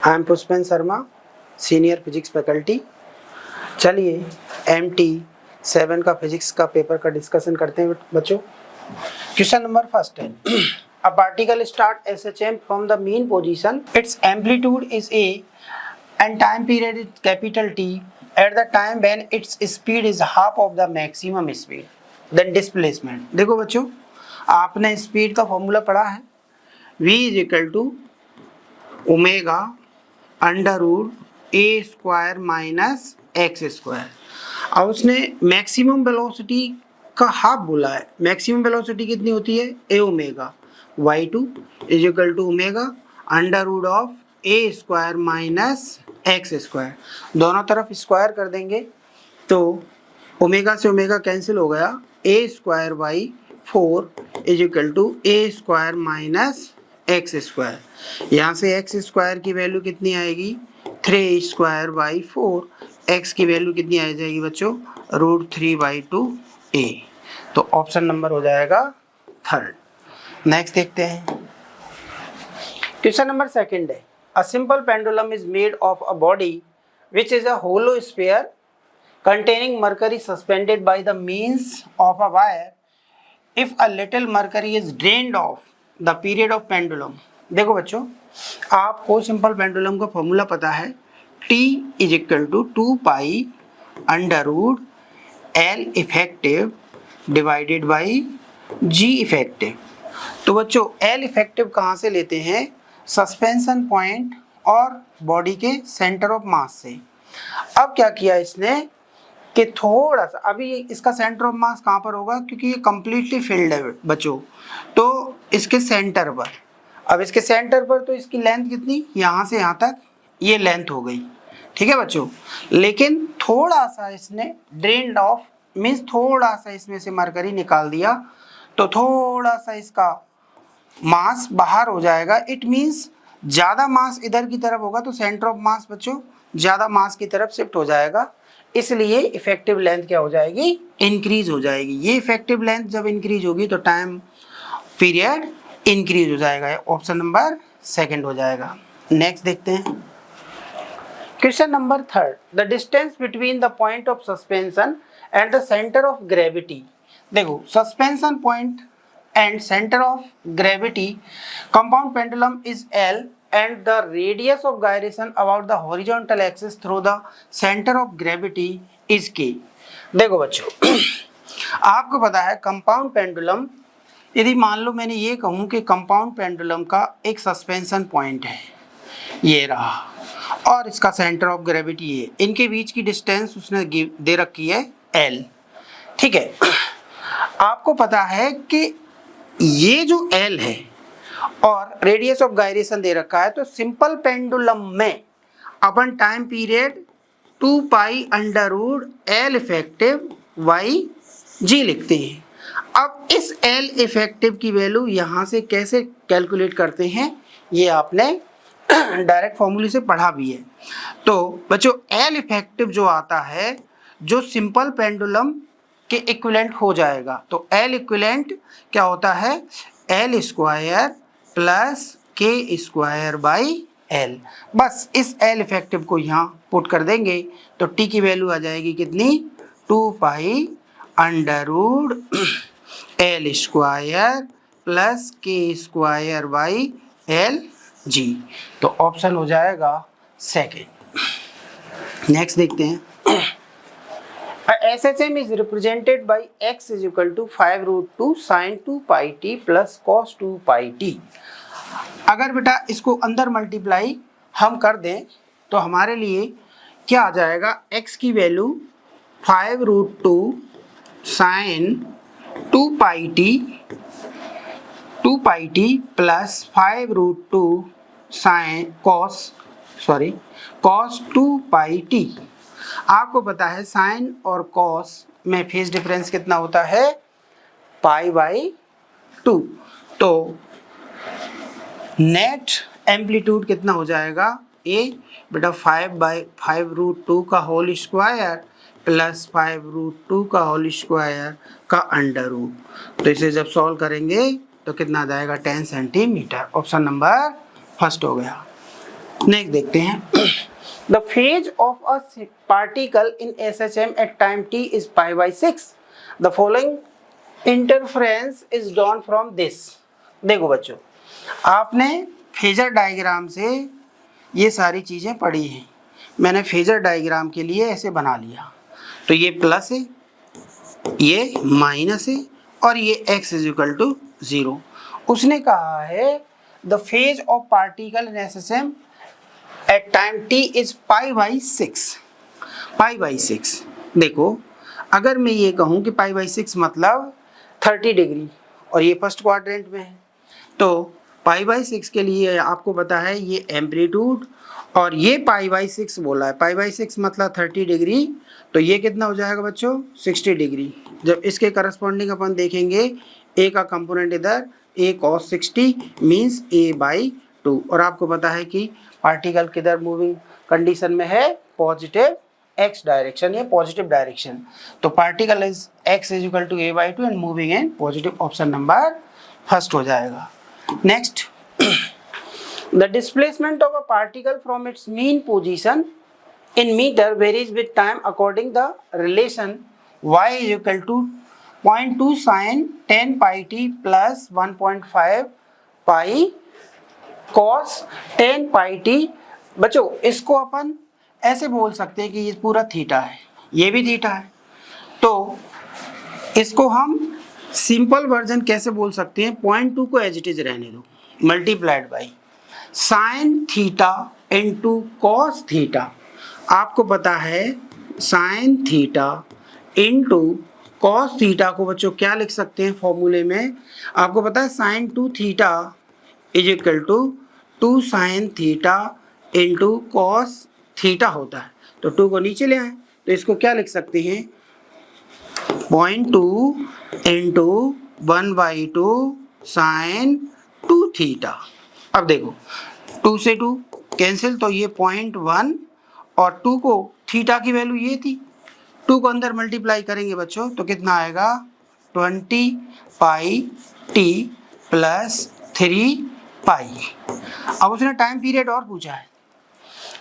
I am Pushpen Sharma, senior physics faculty. चलिए MT7 का physics का पेपर का डिस्कशन करते हैं बच्चों। क्वेश्चन नंबर फर्स्ट है, a particle start SHM from the mean position, its amplitude is A and time period is capital T at the time when its speed is half of the maximum speed, then displacement। देखो बच्चों, आपने speed का formula पढ़ा है, v is equal to omega under root A square minus x square. अब उसने maximum velocity का half बोला है। मैक्सिमम वेलोसिटी कितनी होती है? A omega. y2 is equal to omega under root of A square minus x square. दोनों तरफ स्क्वायर कर देंगे तो ओमेगा से ओमेगा कैंसिल हो गया, A square by 4 is equal to A square minus x square. यहाँ से एक्स स्क्वायर की वैल्यू कितनी आएगी? 3 स्क्वायर बाई 4। एक्स की वैल्यू कितनी आ जाएगी बच्चों? √3/2 a। तो ऑप्शन नंबर हो जाएगा थर्ड। नेक्स्ट देखते हैं, क्वेश्चन नंबर सेकंड है, a simple pendulum is made of a body which is a hollow sphere containing mercury suspended by the means of a wire if a little mercury is drained off the period of pendulum। देखो बच्चों, आपको simple pendulum का formula पता है, T is equal to 2 pi under root L effective divided by G effective. तो बच्चों L effective कहाँ से लेते हैं? सस्पेंशन पॉइंट और बॉडी के सेंटर ऑफ मास से। अब क्या किया इसने कि थोड़ा सा, अभी इसका सेंटर ऑफ मास कहाँ पर होगा, क्योंकि ये कम्प्लीटली फिल्ड है बच्चों, तो इसके सेंटर पर। अब इसके सेंटर पर तो इसकी लेंथ कितनी, यहाँ से यहाँ तक ये लेंथ हो गई, ठीक है बच्चों। लेकिन थोड़ा सा इसने ड्रेन्ड ऑफ मीन्स थोड़ा सा इसमें से मरकरी निकाल दिया, तो थोड़ा सा इसका मास बाहर हो जाएगा। इट मीन्स ज़्यादा मास इधर की तरफ होगा, तो सेंटर ऑफ मास बच्चों ज़्यादा मास की तरफ शिफ्ट हो जाएगा, इसलिए इफेक्टिव लेंथ क्या हो जाएगी? इंक्रीज हो जाएगी। ये इफेक्टिव लेंथ जब इंक्रीज होगी तो टाइम पीरियड इंक्रीज हो जाएगा। ऑप्शन नंबर सेकंड हो जाएगा। नेक्स्ट देखते हैं, question number third, the distance between the point of suspension and the centre of gravity. देखो, suspension point and centre of gravity compound pendulum is L and the radius of gyration about the horizontal axis through the center of gravity is K। देखो बच्चों, आपको पता है compound pendulum, यदि मान लो मैंने ये कहूँ कि कंपाउंड पेंडुलम का एक सस्पेंशन पॉइंट है, ये रहा, और इसका सेंटर ऑफ ग्रेविटी ये, इनके बीच की डिस्टेंस उसने दे रखी है L, ठीक है। आपको पता है कि ये जो L है और रेडियस ऑफ गायरेशन दे रखा है, तो सिंपल पेंडुलम में अपन time period 2 pi under root L effective by G लिखते हैं। अब इस L इफेक्टिव की वैल्यू यहाँ से कैसे कैलकुलेट करते हैं, ये आपने डायरेक्ट फॉर्मूले से पढ़ा भी है। तो बच्चों L इफेक्टिव जो आता है, जो सिंपल पेंडुलम के इक्विवेलेंट हो जाएगा, तो L इक्विवेलेंट क्या होता है? L square plus K square by L। बस इस L इफेक्टिव को यहाँ पुट कर देंगे तो T की वैल्यू आ जाएगी कितनी? 2 pi under root L square plus K square by L G। तो ऑप्शन हो जाएगा सेकेंड। नेक्स्ट देखते हैं, SHM is represented by x is equal to 5√2 sin 2 pi t plus cos 2 pi t। अगर बेटा इसको अंदर मल्टीप्लाई हम कर दें तो हमारे लिए क्या आ जाएगा? x की value 5√2 sin 2 pi t plus 5√2 sin cos 2 pi t। आपको पता है साइन और कॉस में फेज डिफरेंस कितना होता है? π/2। तो नेट एम्पलीट्यूड कितना हो जाएगा? ए बेटा 5/5√2 का होल स्क्वायर प्लस 5√2 का होल स्क्वायर का अंडर रूट। तो इसे जब सॉल्व करेंगे तो कितना आ जाएगा? 10 सेंटीमीटर। ऑप्शन नंबर फर्स्ट हो गया। नेक्स्ट देखते हैं the phase of a particle in SHM at time t is π/6 the following interference is drawn from this. देखो बच्चों, आपने फेजर डायग्राम से ये सारी चीज़ें पढ़ी हैं। मैंने फेजर डायग्राम के लिए ऐसे बना लिया, तो ये प्लस है, ये माइनस है और ये x इज इक्वल टू 0। उसने कहा है the phase of particle in SHM at time t is π/6। π/6 देखो, अगर मैं ये कहूँ कि π/6 मतलब 30 डिग्री और ये फर्स्ट क्वाड्रेंट में है, तो π/6 के लिए आपको पता है ये एम्पलीट्यूड और ये π/6 बोला है। π/6 मतलब 30 डिग्री, तो ये कितना हो जाएगा बच्चों 60 डिग्री। जब इसके करस्पॉन्डिंग अपन देखेंगे a का कंपोनेंट इधर a cos 60 मीन्स a/2। और आपको पता है कि पार्टिकल किधर मूविंग कंडीशन में है, पॉजिटिव x डायरेक्शन या पॉजिटिव डायरेक्शन। तो particle is x is equal to a/2 and moving in positive, option number first हो जाएगा। Next, the displacement of a particle from its mean position in meter varies with time according the relation y is equal to 0.2 sin 10 pi t plus 1.5 pi cos 10 pi t। बच्चों, इसको अपन ऐसे बोल सकते हैं कि ये पूरा थीटा है, ये भी थीटा है, तो इसको हम सिंपल वर्जन कैसे बोल सकते हैं, 0.2 को एज इट इज रहने दो, multiplied by sine theta into cos theta. आपको पता है sine theta into cos theta को बच्चों क्या लिख सकते हैं फॉर्मूले में, आपको पता है sine 2 theta is equal to 2 sine theta into cos theta होता है। तो 2 को नीचे ले आए, तो इसको क्या लिख सकते हैं 0.2 इंटू 1/2 साइन 2 थीटा। अब देखो 2 से 2 कैंसिल, तो ये 0.1 और 2 को थीटा की वैल्यू ये थी, 2 को अंदर मल्टीप्लाई करेंगे बच्चों तो कितना आएगा 20 पाई टी प्लस 3 पाई। अब उसने टाइम पीरियड और पूछा है,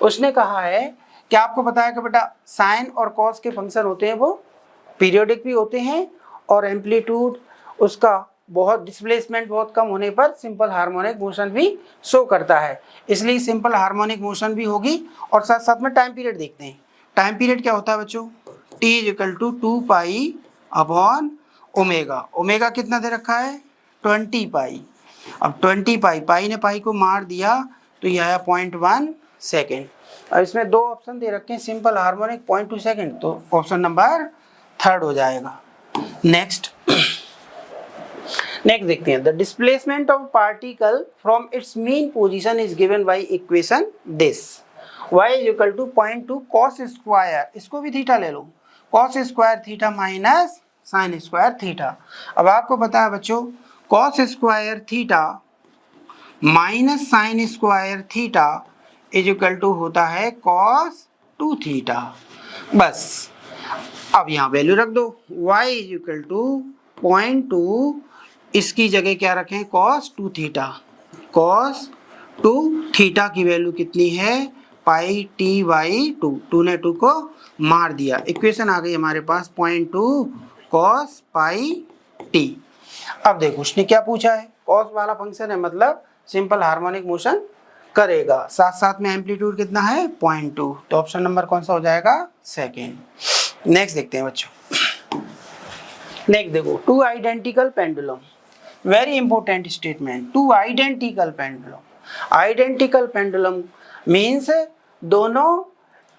उसने कहा है कि आपको पता है कि बेटा साइन और कॉस के फंक्शन होते हैं वो पीरियोडिक भी होते हैं और एम्पलीट्यूड उसका बहुत डिस्प्लेसमेंट बहुत कम होने पर सिंपल हार्मोनिक मोशन भी शो करता है, इसलिए सिंपल हार्मोनिक मोशन भी होगी। और साथ साथ में टाइम पीरियड देखते हैं। टाइम पीरियड क्या होता है बच्चों, t is equal to 2 pi upon omega. Omega कितना दे रखा है 20 पाई। अब 20 पाई, पाई ने पाई को मार दिया तो यह आया 0.1 सेकेंड। अब इसमें दो ऑप्शन दे रखे हैं, सिंपल हार्मोनिक 0.2 सेकेंड, तो ऑप्शन नंबर थर्ड हो जाएगा। नेक्स्ट देखते हैं, the displacement of particle from its mean position is given by equation this, y is equal to 0.2 cos square, इसको भी थीटा ले लो, cos square theta minus sine square theta. अब आपको पता है बच्चों cos square theta minus sine square theta is equal to होता है cos 2 थीटा। बस अब यहाँ वैल्यू रख दो, y इज इक्वल टू 0.2, इसकी जगह क्या रखें cos 2 थीटा। cos 2 थीटा की वैल्यू कितनी है पाई टी बाई 2, 2 ने 2 को मार दिया, इक्वेशन आ गई हमारे पास 0.2 cos पाई टी। अब देखो उसने क्या पूछा है, cos वाला फंक्शन है मतलब सिंपल हार्मोनिक मोशन करेगा, साथ साथ में एम्पलीट्यूड कितना है 0.2, तो ऑप्शन नंबर कौन सा हो जाएगा सेकेंड। नेक्स्ट देखते हैं बच्चों। नेक्स्ट देखो, two identical pendulum, very important statement, two identical pendulum. Identical pendulum means दोनों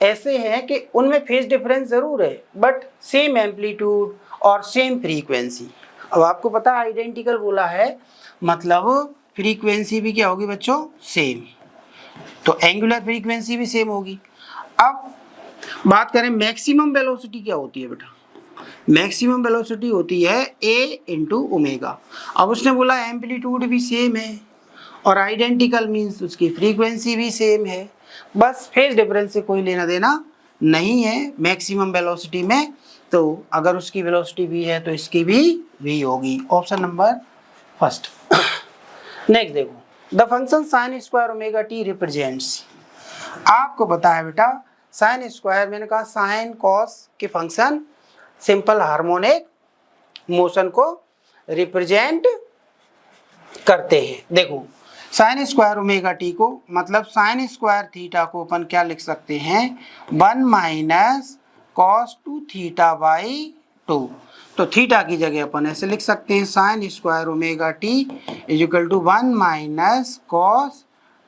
ऐसे हैं कि उनमें फेज डिफरेंस जरूर है बट सेम एम्पलीट्यूड और सेम फ्रीक्वेंसी। अब आपको पता है आइडेंटिकल बोला है मतलब फ्रीक्वेंसी भी क्या होगी बच्चों सेम, तो एंगुलर फ्रीक्वेंसी भी सेम होगी। अब बात करें मैक्सिमम वेलोसिटी क्या होती है बेटा, मैक्सिमम वेलोसिटी होती है a इंटू ओमेगा। अब उसने बोला एम्पलीट्यूड भी सेम है और आइडेंटिकल मीन्स उसकी फ्रीक्वेंसी भी सेम है, बस फेज डिफरेंस से कोई लेना देना नहीं है मैक्सिमम वेलोसिटी में, तो अगर उसकी वेलोसिटी भी है तो इसकी भी होगी, ऑप्शन नंबर फर्स्ट। नेक्स्ट देखो, the function sine square omega T represents, आपको पता है बेटा साइन स्क्वायर, मैंने कहा साइन कॉस के फंक्शन सिंपल हार्मोनिक मोशन को रिप्रेजेंट करते हैं। देखो साइन स्क्वायर ओमेगा टी को मतलब साइन स्क्वायर थीटा को अपन क्या लिख सकते हैं, 1 माइनस कॉस 2 थीटा बाई 2। तो थीटा की जगह अपन ऐसे लिख सकते हैं sine square omega T is equal to 1 minus cos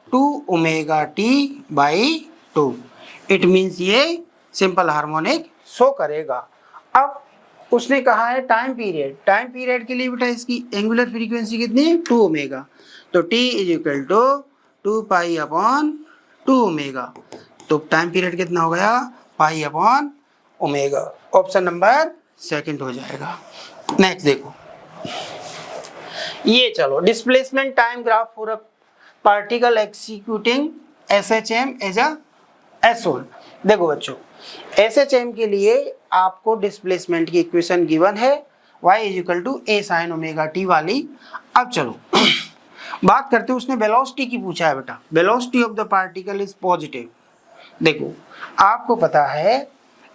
2 omega T by 2। It means ये सिंपल हार्मोनिक शो करेगा। अब उसने कहा है टाइम पीरियड, टाइम पीरियड के लिए बेटा इसकी एंगुलर फ्रीक्वेंसी कितनी है, 2 ओमेगा। तो t is equal to 2 pi upon 2 omega. तो टाइम पीरियड कितना हो गया, pi upon omega. Option number second हो जाएगा। नेक्स्ट देखो ये, चलो displacement time graph for a particle executing SHM as a S1। देखो बच्चों SHM के लिए आपको डिस्प्लेसमेंट की इक्वेशन गिवन है y is equal to a sine omega T वाली। अब चलो बात करते हैं, उसने वेलोसिटी की पूछा है बेटा, velocity of the particle is positive. देखो आपको पता है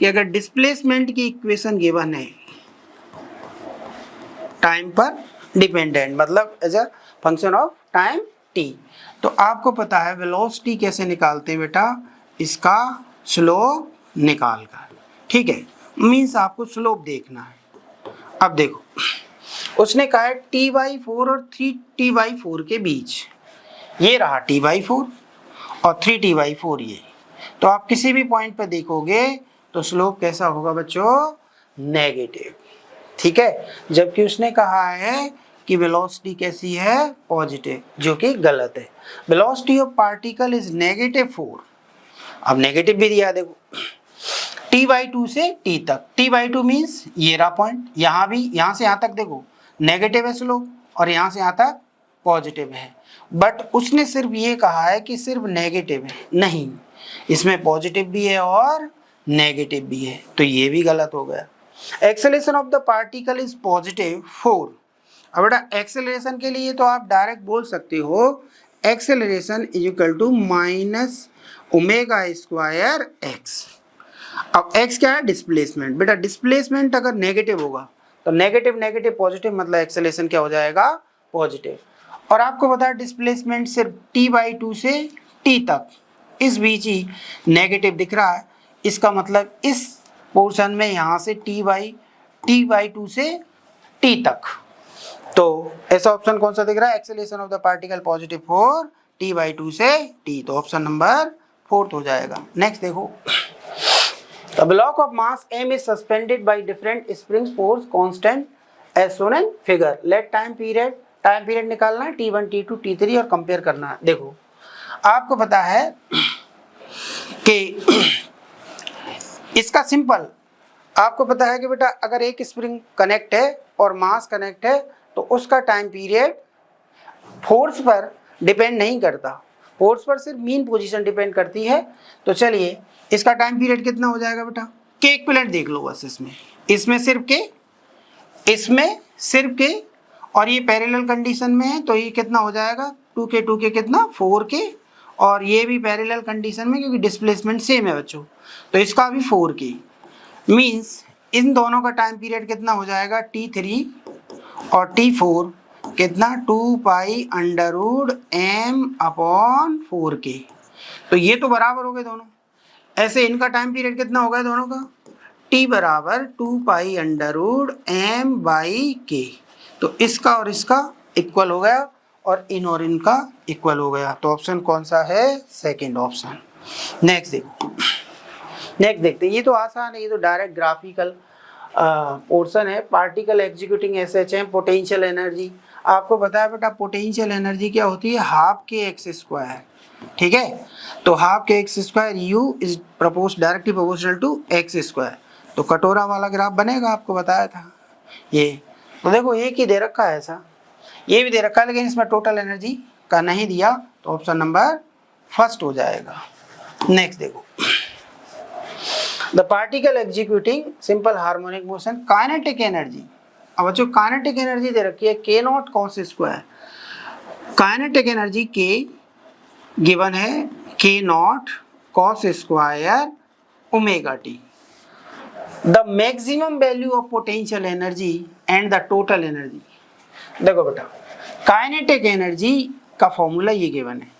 कि अगर डिस्प्लेसमेंट की इक्वेशन गिवन है टाइम पर डिपेंडेंट मतलब as a function of time t, तो आपको पता है वेलोसिटी कैसे निकालते हैं बेटा, इसका स्लोप निकाल कर, ठीक है, मीन्स आपको स्लोप देखना है। अब देखो उसने कहा है t/4 और 3t/4 के बीच, ये रहा t/4 और 3t/4 ये, तो आप किसी भी पॉइंट पर देखोगे तो स्लोप कैसा होगा बच्चों, नेगेटिव, ठीक है। जबकि उसने कहा है कि वेलोसिटी कैसी है, पॉजिटिव, जो कि गलत है। Velocity of particle is -4। अब नेगेटिव भी दिया, देखो t/2 से t तक, t/2 मीन्स ये रहा पॉइंट, यहाँ भी यहाँ से यहाँ तक देखो नेगेटिव है स्लोप और यहाँ से यहाँ तक पॉजिटिव है। बट उसने सिर्फ ये कहा है कि सिर्फ नेगेटिव है, नहीं इसमें पॉजिटिव भी है और नेगेटिव भी है, तो ये भी गलत हो गया। Acceleration of the particle is positive 4। अब बेटा एक्सेलरेशन के लिए तो आप डायरेक्ट बोल सकते हो acceleration is equal to minus omega square X. अब x क्या है, डिस्प्लेसमेंट। बेटा डिस्प्लेसमेंट अगर नेगेटिव होगा तो नेगेटिव नेगेटिव पॉजिटिव मतलब एक्सेलरेशन क्या हो जाएगा, पॉजिटिव। और आपको पता है डिस्प्लेसमेंट सिर्फ t/2 से t तक, इस बीच ही नेगेटिव दिख रहा है, इसका मतलब इस पोर्शन में यहाँ से t/2 से t तक, तो ऐसा ऑप्शन कौन सा दिख रहा है, acceleration of the particle positive 4 t/2 से t, तो ऑप्शन नंबर 4 हो जाएगा। नेक्स्ट देखो, the block of mass m is suspended by different springs force constant as shown in figure. Let time period निकालना है t1 t2 t3 और compare करना है। देखो आपको पता है कि इसका सिंपल, आपको पता है कि बेटा अगर एक स्प्रिंग कनेक्ट है और मास कनेक्ट है तो उसका टाइम पीरियड फोर्स पर डिपेंड नहीं करता, फोर्स पर सिर्फ मीन पोजीशन डिपेंड करती है। तो चलिए इसका टाइम पीरियड कितना हो जाएगा बेटा, के इक्विवेलेंट देख लो बस, इसमें सिर्फ के और ये पैरेलल कंडीशन में है तो ये कितना हो जाएगा, 2k कितना 4k, और ये भी पैरेलल कंडीशन में क्योंकि डिस्प्लेसमेंट सेम है बच्चों, तो इसका भी 4k, मीन्स इन दोनों का टाइम पीरियड कितना हो जाएगा, t3 और t4 कितना 2 pi under m upon 4k। तो ये तो बराबर हो गए दोनों, ऐसे इनका टाइम पीरियड कितना होगा दोनों का, t बराबर 2 pi under m by k। तो इसका और इसका इक्वल हो गया और इनका इक्वल हो गया, तो ऑप्शन कौन सा है, सेकंड ऑप्शन। नेक्स्ट देखो, नेक्स्ट देखते हैं, ये तो आसान है, ये तो डायरेक्ट ग्राफिकल पोर्शन है। Particle executing SHM potential energy, आपको पता है बेटा पोटेंशियल एनर्जी क्या होती है, हाफ के एक्स स्क्वायर, ठीक है। तो half K X square u is directly proportional to X square, तो कटोरा वाला ग्राफ बनेगा, आपको बताया था ये। तो देखो एक ही दे रखा है ऐसा, ये भी दे रखा है लेकिन इसमें टोटल एनर्जी का नहीं दिया, तो ऑप्शन नंबर फर्स्ट हो जाएगा। नेक्स्ट देखो, the particle executing simple harmonic motion kinetic energy. अब बच्चों काइनेटिक एनर्जी दे रखी है k0 cos square, kinetic energy k given है k0 cos square omega T. The maximum value of potential energy and the total energy. देखो बेटा, kinetic energy का formula ये given है।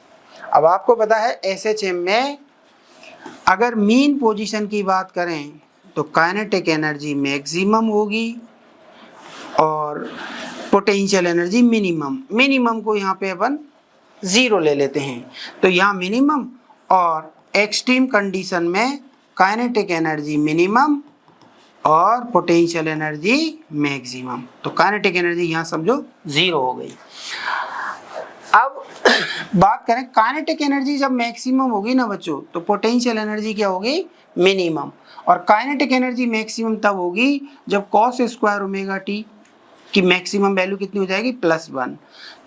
अब आपको पता है एसएचएम में अगर मीन पोजीशन की बात करें तो काइनेटिक एनर्जी मैक्सिमम होगी और पोटेंशियल एनर्जी मिनिमम। मिनिमम को यहाँ पे अपन 0 ले लेते हैं, तो यहाँ मिनिमम और एक्सट्रीम कंडीशन में काइनेटिक एनर्जी मिनिमम और पोटेंशियल एनर्जी मैक्सिमम। तो काइनेटिक एनर्जी यहाँ समझो 0 हो गई। अब बात करें काइनेटिक एनर्जी जब मैक्सिमम होगी ना बच्चों, तो पोटेंशियल एनर्जी क्या होगी? मिनिमम। और काइनेटिक एनर्जी मैक्सिमम तब होगी जब cos स्क्वायर ओमेगा टी की मैक्सिमम वैल्यू कितनी हो जाएगी? +1।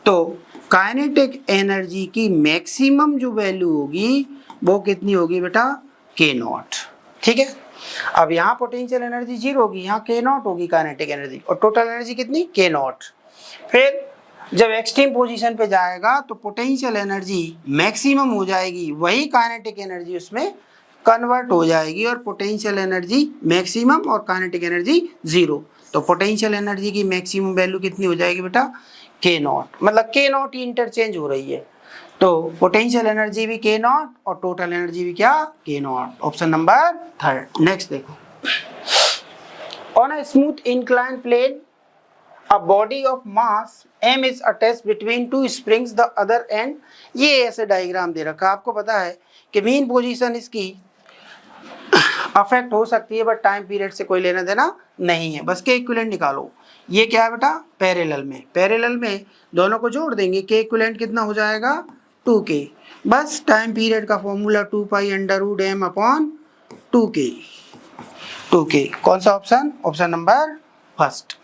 तो काइनेटिक एनर्जी की मैक्सिमम जो वैल्यू होगी वो कितनी होगी बेटा? k0। ठीक है। अब यहाँ पोटेंशियल एनर्जी 0 होगी, यहाँ k0 होगी काइनेटिक एनर्जी, और टोटल एनर्जी कितनी? k0। फिर जब एक्सट्रीम पोजीशन पे जाएगा तो पोटेंशियल एनर्जी मैक्सिमम हो जाएगी, वही काइनेटिक एनर्जी उसमें कन्वर्ट हो जाएगी और पोटेंशियल एनर्जी मैक्सिमम और काइनेटिक एनर्जी 0। तो पोटेंशियल एनर्जी की मैक्सिमम वैल्यू कितनी हो जाएगी बेटा? k0। मतलब k0 ही इंटरचेंज हो रही है, तो पोटेंशियल एनर्जी भी k0 और टोटल एनर्जी भी क्या? k0। Option number 3। नेक्स्ट देखो, on a smooth incline plane a body of mass m is attached between two springs the other end। ये ऐसे डायग्राम दे रखा है। आपको पता है कि मीन पोजीशन इसकी अफेक्ट हो सकती है, बट टाइम पीरियड से कोई लेना देना नहीं है। बस के इक्विवेलेंट निकालो। ये क्या है बेटा? पैरेलल में। पैरेलल में दोनों को जोड़ देंगे, के इक्विवेलेंट कितना हो जाएगा? 2k। बस टाइम पीरियड का फॉर्मूला 2π√m/2k। 2k कौन सा ऑप्शन? Option number 1।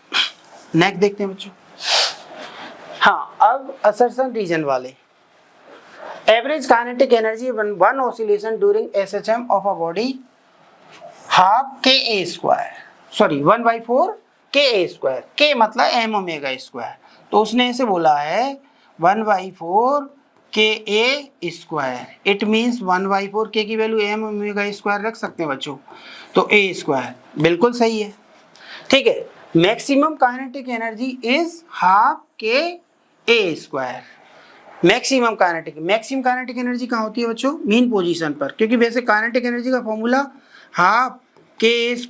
नेक्स्ट देखते हैं बच्चों। हाँ, अब असर्शन रीजन वाले। Average kinetic energy one oscillation during SHM of a body half ka², sorry 1/4 ka²। k मतलब m ओमेगा स्क्वायर, तो उसने ऐसे बोला है 1/4 ka²। इट मीन्स 1/4 k की वैल्यू m ओमेगा स्क्वायर रख सकते हैं बच्चों, तो a²। बिल्कुल सही है। ठीक है। Maximum kinetic energy is half ka²। Maximum kinetic energy कहाँ होती है बच्चों? मीन पोजीशन पर, क्योंकि वैसे काइनेटिक एनर्जी का फॉर्मूला हाफ ka² -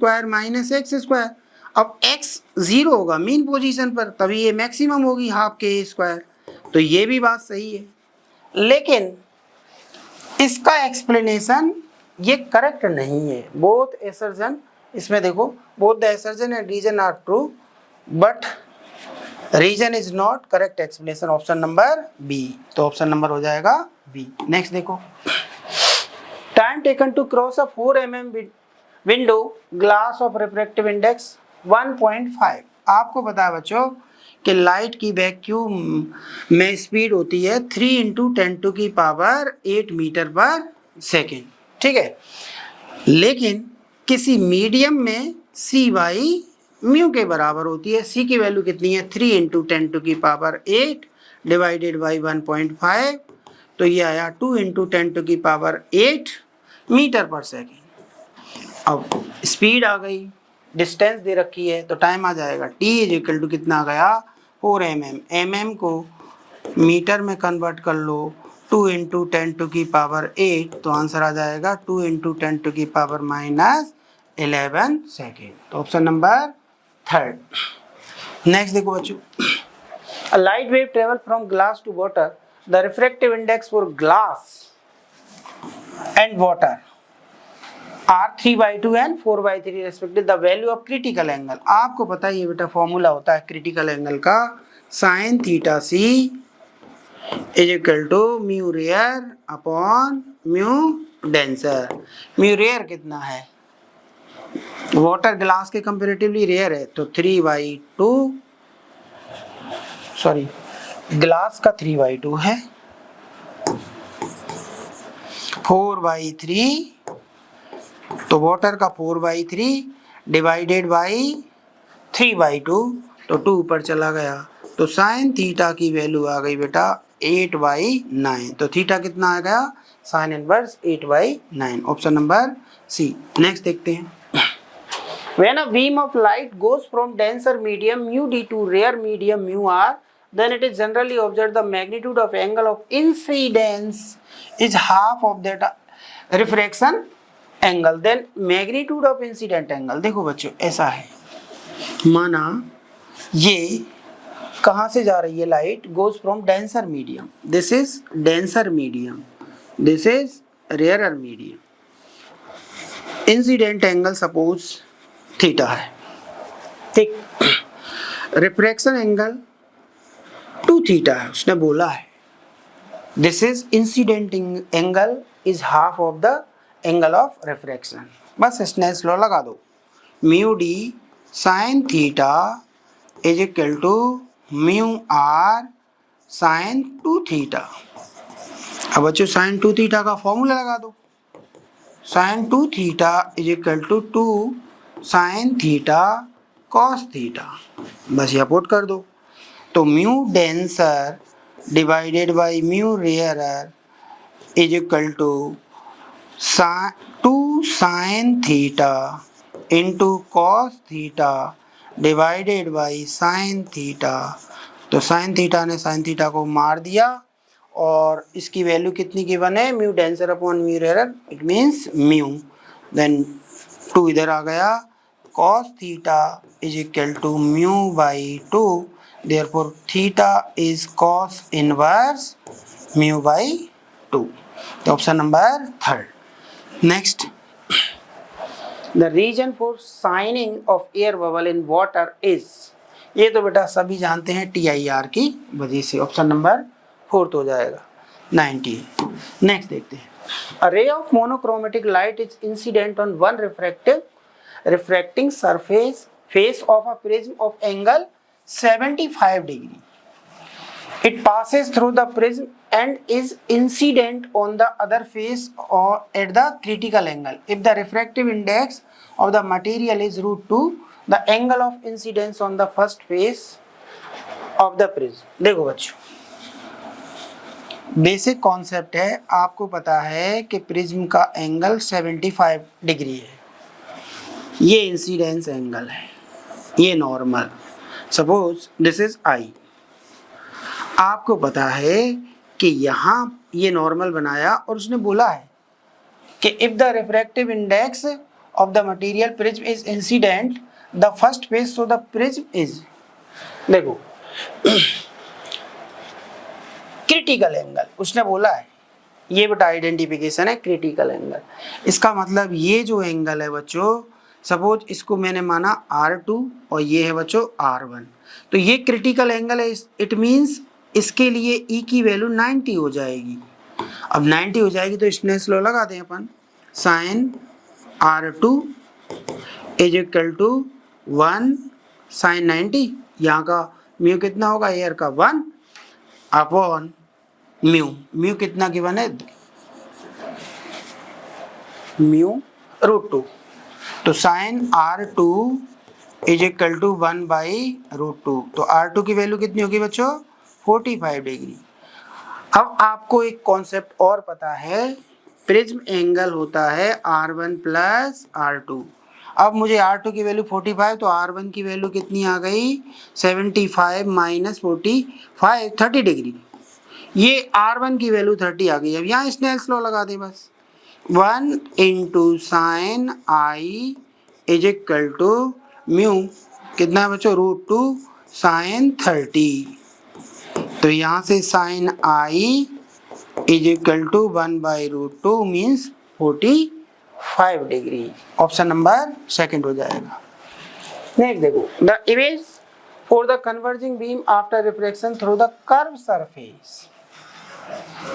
x²। अब x 0 होगा मीन पोजीशन पर, तभी ये मैक्सिमम होगी हाफ ka²। तो ये भी बात सही है, लेकिन इसका एक्सप्लेनेशन ये करेक्ट नहीं है। बोथ एसर्जन, इसमें देखो, both the assertion and reason are true but reason is not correct explanation. Option number B. तो ऑप्शन नंबर हो जाएगा बी। नेक्स्ट देखो, time taken to cross a 4 mm window glass of refractive index 1.5। आपको पता है बच्चों कि light की वैक्यूम में स्पीड होती है 3 × 10⁸ मीटर/सेकेंड। ठीक है। लेकिन किसी मीडियम में c/μ के बराबर होती है। c की वैल्यू कितनी है? 3 × 10⁸ डिवाइडेड बाई 1.5, तो ये आया 2 × 10⁸ मीटर/सेकेंड। अब स्पीड आ गई, डिस्टेंस दे रखी है, तो टाइम आ जाएगा t = कितना आ गया? 4 mm। mm को मीटर में कन्वर्ट कर लो, 2 × 10⁸, तो आंसर आ जाएगा 2 × 10⁻11 सेकेंड। तो ऑप्शन नंबर 3। नेक्स्ट देखो बच्चों, a light wave travel from glass to water, the refractive index for glass and water are 3/2 and 4/3 respective, the value of critical angle. आपको पता है ये बेटा फॉर्मूला होता है क्रिटिकल एंगल का, sin θc = mu rare upon mu denser. Mu rare कितना है? वाटर ग्लास के कंपेरेटिवली रेयर है, तो 3/2, सॉरी ग्लास का 3/2 है, 4/3, तो वाटर का 4/3 डिवाइडेड बाई 3/2, तो 2 ऊपर चला गया, तो sin θ की वैल्यू आ गई बेटा 8/9, तो थीटा कितना आ गया, sine inverse 8/9, option number C. Next देखते हैं। When a beam of light goes from denser medium mu d to rare medium mu r, then it is generally observed the magnitude of angle of incidence is half of that refraction angle. Then magnitude of incident angle, देखो बच्चों ऐसा है, माना ये कहाँ से जा रही है light, goes from denser medium, this is denser medium, this is rarer medium, incident angle suppose theta है, ठीक, रिफ्रैक्शन एंगल 2 थीटा है, उसने बोला है this is incident angle is half of the angle of refraction, बस Snell's law लगा दो, mu D sine theta is equal to mu R sine 2 theta. अब बच्चों साइन 2 थीटा का फॉर्मूला लगा दो, sine 2 theta is equal to 2 sine theta cos theta, बस यहाँ पुट कर दो, तो mu denser divided by mu rarer is equal to 2 sine theta into cos theta divided by sine theta, तो sine theta ने sine theta को मार दिया और इसकी वैल्यू कितनी गिवन है, mu denser upon mu rarer, it means mu, then 2 इधर आ गया, cos theta is equal to mu by 2, therefore theta is cos inverse mu by 2, तो option number 3rd। Next, the region for shining of air bubble in water is, ये तो बेटा सभी जानते हैं TIR की वजह से, ऑप्शन नंबर 4th हो जाएगा 90। नेक्स्ट देखते हैं, a ray of monochromatic light is incident on one refracting surface face of a prism of angle 75 degree. It passes through the prism and is incident on the other face or at the critical angle. If the refractive index of the material is √2, the angle of incidence on the first face of the prism. देखो बच्चों, basic concept है, आपको पता है कि prism का angle 75 degree है, ये इंसिडेंस एंगल है, ये normal, suppose this is I, आपको पता है कि यहाँ ये नॉर्मल बनाया और उसने बोला है कि if the refractive index of the material prism is incident the first phase, so the prism is, देखो क्रिटिकल एंगल उसने बोला है, ये बेटा आइडेंटिफिकेशन है क्रिटिकल एंगल, इसका मतलब ये जो एंगल है बच्चों, सपोज इसको मैंने माना R2 और ये है बच्चों R1, तो ये क्रिटिकल एंगल है, इट मींस इसके लिए E की वैल्यू 90 हो जाएगी। अब 90 हो जाएगी तो स्नेल्स लॉ लगा दें अपन, sine R2 is equal to 1 sine 90, यहाँ का म्यू कितना होगा, एयर का 1 अपॉन म्यू, म्यू कितना गिवन है, म्यू √2, तो sine R2 is equal to 1 by √2, तो R2 की वैल्यू कितनी होगी बच्चों, 45 डिग्री। अब आपको एक कॉन्सेप्ट और पता है, प्रिज्म एंगल होता है R1 प्लस R2, अब मुझे R2 की वैल्यू 45, तो R1 की वैल्यू कितनी आ गई, 75 माइनस 45 30 डिग्री, ये R1 की वैल्यू 30 आ गई। अब यहाँ स्नेल्स लॉ लगा दें बस, 1 into sine I is equal to mu, कितना है बच्चों, √2 साइन 30, तो यहाँ से sine I is equal to 1 by √2 means 45 degree, option number 2nd हो जाएगा। नेक्स्ट देखो, the image for the converging beam after refraction through the curve surface,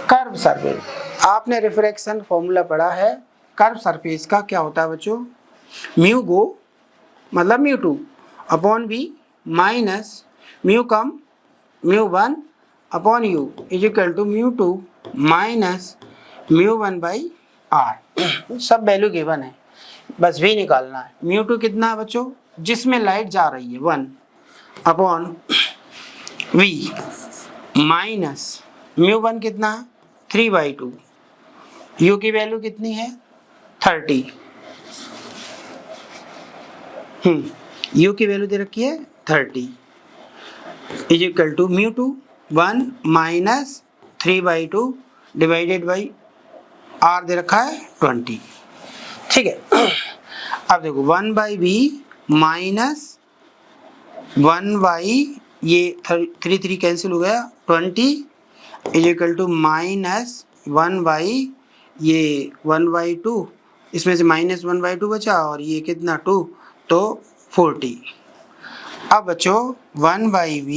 curve surface, आपने रिफ्रैक्शन फॉर्मूला पढ़ा है, कर्व सरफेस का क्या होता है बच्चों, म्यू गो मतलब mu 2 upon B minus mu कम mu 1 upon U is equal to mu 2 minus mu 1 by R, सब वैल्यू गिवन है, बस भी निकालना है। म्यू 2 कितना है बच्चों, जिसमें लाइट जा रही है 1 अपॉन वी माइनस μ1 कितना है 3/2, u की वैल्यू कितनी है 30, u की वैल्यू दे रखी है 30 is equal to μ2 1 minus 3/2 divided by r दे रखा है 20। ठीक है, अब देखो 1/b माइनस 1/, ये 3 कैंसिल हो गया 20 इज इक्वल टू माइनस 1/, ये 1/2, इसमें से माइनस 1/2 बचा और ये कितना 2, तो 40। अब बच्चों 1/b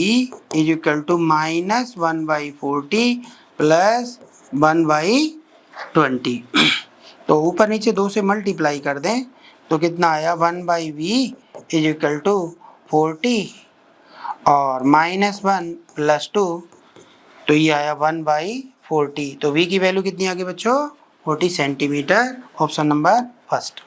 is equal to minus 1/40 plus 1/20, तो ऊपर नीचे 2 से मल्टीप्लाई कर दें तो कितना आया 1/b इज इक्वल टू 40 और -1 + 2, तो ये आया 1/40। तो v की वैल्यू कितनी आ गई बच्चों 40 centimetre, option number first.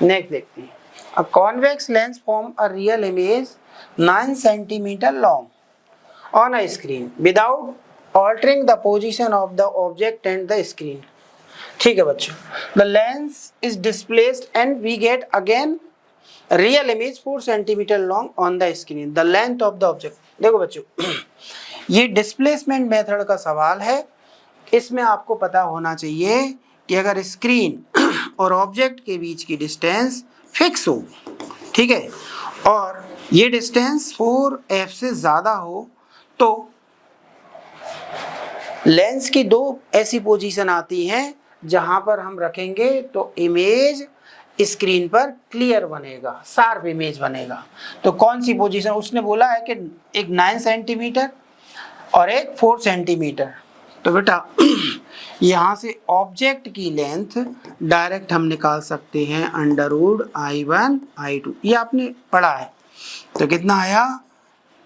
Next देखते हैं, a convex lens form a real image 9 centimetre long on a screen without altering the position of the object and the screen. ठीक है बच्चों, the lens is displaced and we get again real image 4 centimetre long on the screen, the length of the object. देखो बच्चों ये displacement method का सवाल है, इसमें आपको पता होना चाहिए कि अगर स्क्रीन और ऑब्जेक्ट के बीच की डिस्टेंस फिक्स हो, ठीक है, और ये डिस्टेंस 4f से ज़्यादा हो तो लेंस की 2 ऐसी पोजीशन आती हैं जहां पर हम रखेंगे तो इमेज स्क्रीन पर क्लियर बनेगा, शार्प इमेज बनेगा। तो कौन सी पोजीशन, उसने बोला है कि एक 9 सेंटीमीटर और एक 4 सेंटीमीटर। तो बेटा यहाँ से ऑब्जेक्ट की लेंथ डायरेक्ट हम निकाल सकते हैं √I1 I2, ये आपने पढ़ा है। तो कितना आया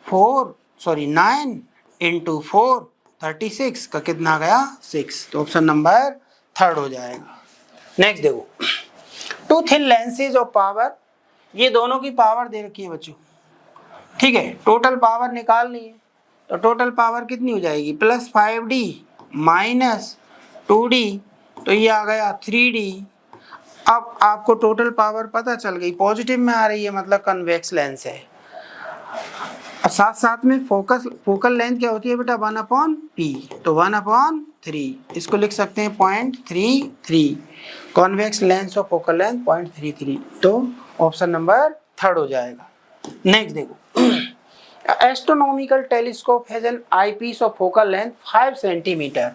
9 × 4 36 का कितना आ गया 6, तो ऑप्शन नंबर थर्ड हो जाएगा। नेक्स्ट देखो, 2 थिन लेंसेज ऑफ पावर, ये दोनों की पावर दे रखी है बच्चों, ठीक है, टोटल पावर निकालनी है। तो टोटल पावर कितनी हो जाएगी +5D -2D, तो ये आ गया 3D। अब आपको टोटल पावर पता चल गई, पॉजिटिव में आ रही है मतलब कन्वेक्स लेंस है। अब साथ साथ में फोकल लेंथ क्या होती है बेटा 1/p, तो 1/3, इसको लिख सकते हैं 0.33, कॉन्वेक्स लेंस और फोकल लेंथ 0.33, तो ऑप्शन नंबर थर्ड हो जाएगा। नेक्स्ट देखो, astronomical telescope has an eyepiece of focal length 5 centimetre.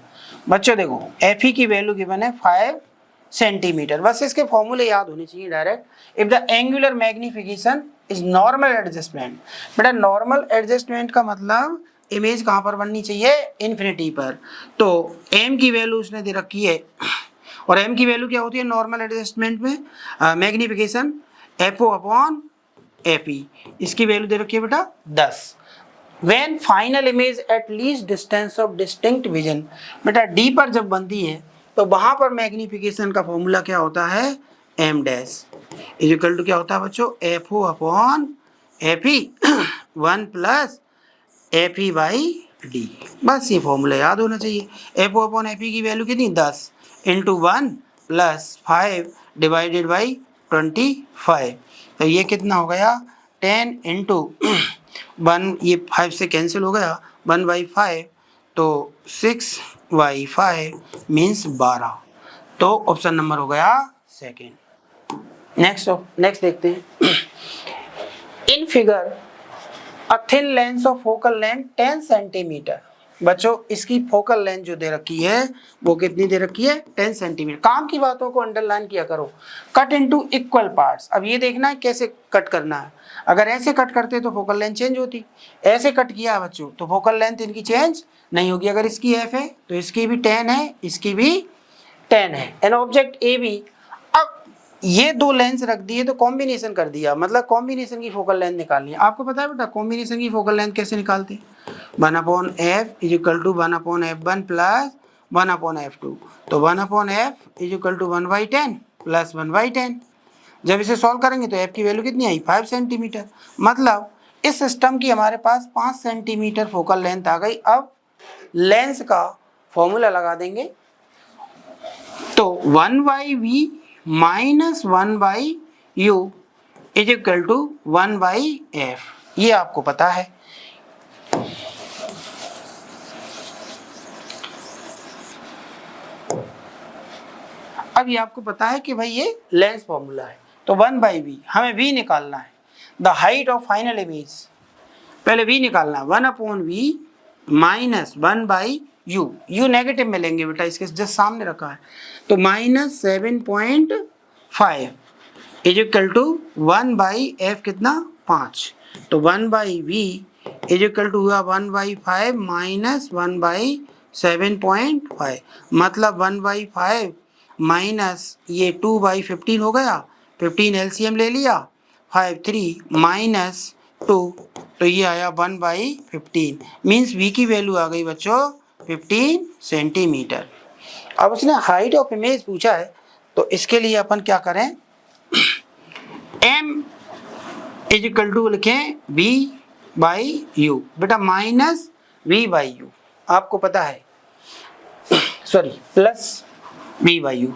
बच्चों देखो एफई की वैल्यू गिवन है 5 सेंटीमीटर, बस इसके फॉर्मूले याद होने चाहिए direct. If the angular magnification is normal adjustment, बेटा नॉर्मल एडजस्टमेंट का मतलब इमेज कहाँ पर बननी चाहिए इन्फिनिटी पर। तो m की वैल्यू उसने दे रखी है, और m की वैल्यू क्या होती है नॉर्मल एडजस्टमेंट में मैग्निफिकेशन FO/FE, इसकी वैल्यू दे रखी है बेटा 10। When final image at least distance of distinct vision, बेटा D पर जब बनती है तो वहां पर मैग्निफिकेशन का फॉर्मूला क्या होता है m dash is equal to क्या होता है बच्चों FO/FE 1 + FE/D, बस ये फॉर्मूला याद होना चाहिए। FO/FE की वैल्यू कितनी 10 × 1 + 5 डिवाइडेड बाई 25, तो ये कितना हो गया 10 × 1, ये 5 से कैंसिल हो गया 1/5, तो 6/5 मीन्स 12, तो ऑप्शन नंबर हो गया सेकेंड। नेक्स्ट देखते हैं, in figure a thin lens of focal length 10 centimetre. बच्चों इसकी फोकल लेंथ जो दे रखी है वो कितनी दे रखी है 10 सेंटीमीटर। काम की बातों को अंडरलाइन किया करो। कट इनटू इक्वल पार्ट्स, अब ये देखना है कैसे कट करना है। अगर ऐसे कट करते तो फोकल लेंथ चेंज होती, ऐसे कट किया बच्चों तो फोकल लेंथ इनकी चेंज नहीं होगी। अगर इसकी f है तो इसकी भी 10 है, इसकी भी 10 है। एन ऑब्जेक्ट ए बी, अब ये 2 लेंस रख दिए तो कॉम्बिनेशन कर दिया, मतलब कॉम्बिनेशन की फोकल लेंथ निकालनी है। आपको पता है बेटा कॉम्बिनेशन की फोकल लेंथ कैसे निकालते, 1/f = 1/f1 + 1/f2, तो 1/f = 1/10 + 1/10। जब इसे सॉल्व करेंगे तो f की वैल्यू कितनी आई 5 सेंटीमीटर, मतलब इस सिस्टम की हमारे पास 5 सेंटीमीटर फोकल लेंथ आ गई। अब लेंस का फॉर्मूला लगा देंगे, तो 1/v minus 1/u is equal to 1/f, ये आपको पता है। अब ये आपको पता है कि भाई ये लेंस फॉर्मूला है, तो 1/v, हमें v निकालना है, the height of final image. पहले v निकालना है, 1/v minus 1/u, u negative में लेंगे बेटा, इसके जस्ट सामने रखा है, तो minus 7.5 is equal to 1/f कितना 5, तो 1/v इज इक्वल टू हुआ 1/5 माइनस 1/7.5, मतलब 1/5 माइनस ये 2/15 हो गया, 15 एलसीएम ले लिया, 5 3 माइनस 2, तो ये आया 1/15, मीन्स v की वैल्यू आ गई बच्चों 15 सेंटीमीटर। अब उसने हाइट ऑफ इमेज पूछा है, तो इसके लिए अपन क्या करें, m इज इक्वल टू लिखें v/u, बेटा माइनस v/u, आपको पता है, सॉरी प्लस v/u,